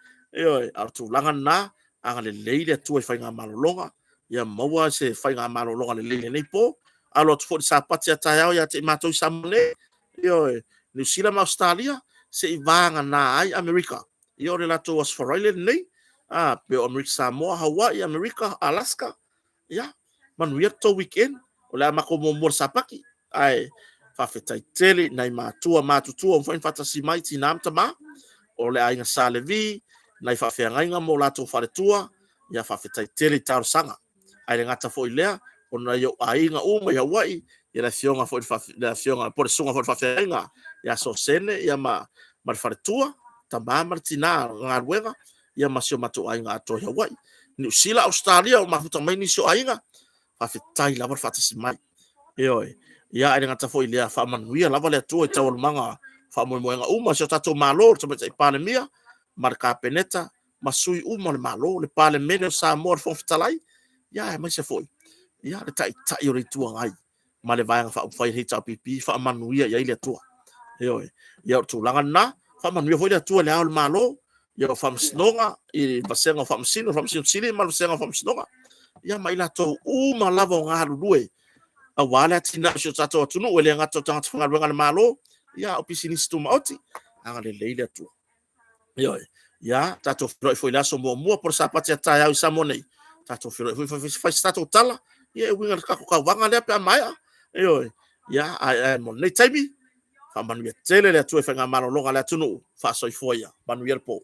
al tu langa na anga le leile tu e whainga malolonga ia maua se whainga malolonga le leile nei po alo tu fo sa pati ata yao ya te matou samone io New Zealand Australia se i vanga na ai America io le lato Australia nei pe America Samoa Hawaii America Alaska ya manuia to weekend o le mako mo sapaki ai fa fetai tele nai matua matutua mfain fatasi mai tinam tama o le ainga salevi nai fa feanga mo lato faletua ya fa fetai tele tar sanga ai ngata fo ilea ona yo ainga uma ya wai ya la fionga fo la fionga por sunga fo fa feanga ya so sene ya ma faletua tama martina ngarwega ya masio matu ainga ato ya wai New Zealand Australia o mafuta mai ni so ainga fa fetai la por fatasi mai Ioi, ia ai ngata foi lea fa manuia lava le tu e tau manga fa mo moenga uma so tato malo so me pale mia marka peneta masui uma le malo le pale mene sa mor fo fitalai ia mai se foi ia le tai tai o le tu ngai ma le vai fa fai hita pipi fa manuia ia le tu ioi ia tu langa na fa manuia foi le tu le al malo ia fa msnonga i pasenga fa msino sili mal pasenga fa msnonga ia mai la to uma lava ngalu due awala tina so tato tunu wele ngato tanga tfunga wenga malo ya opisini stu mauti anga le leile tu yo ya tato foi la so mo por sapati ata ya samone tato foi tato tala ye winga ka wanga le pa mai yo ya ai mon le taimi fa manu tele le tu fenga malo longa le tunu fa so foia manu po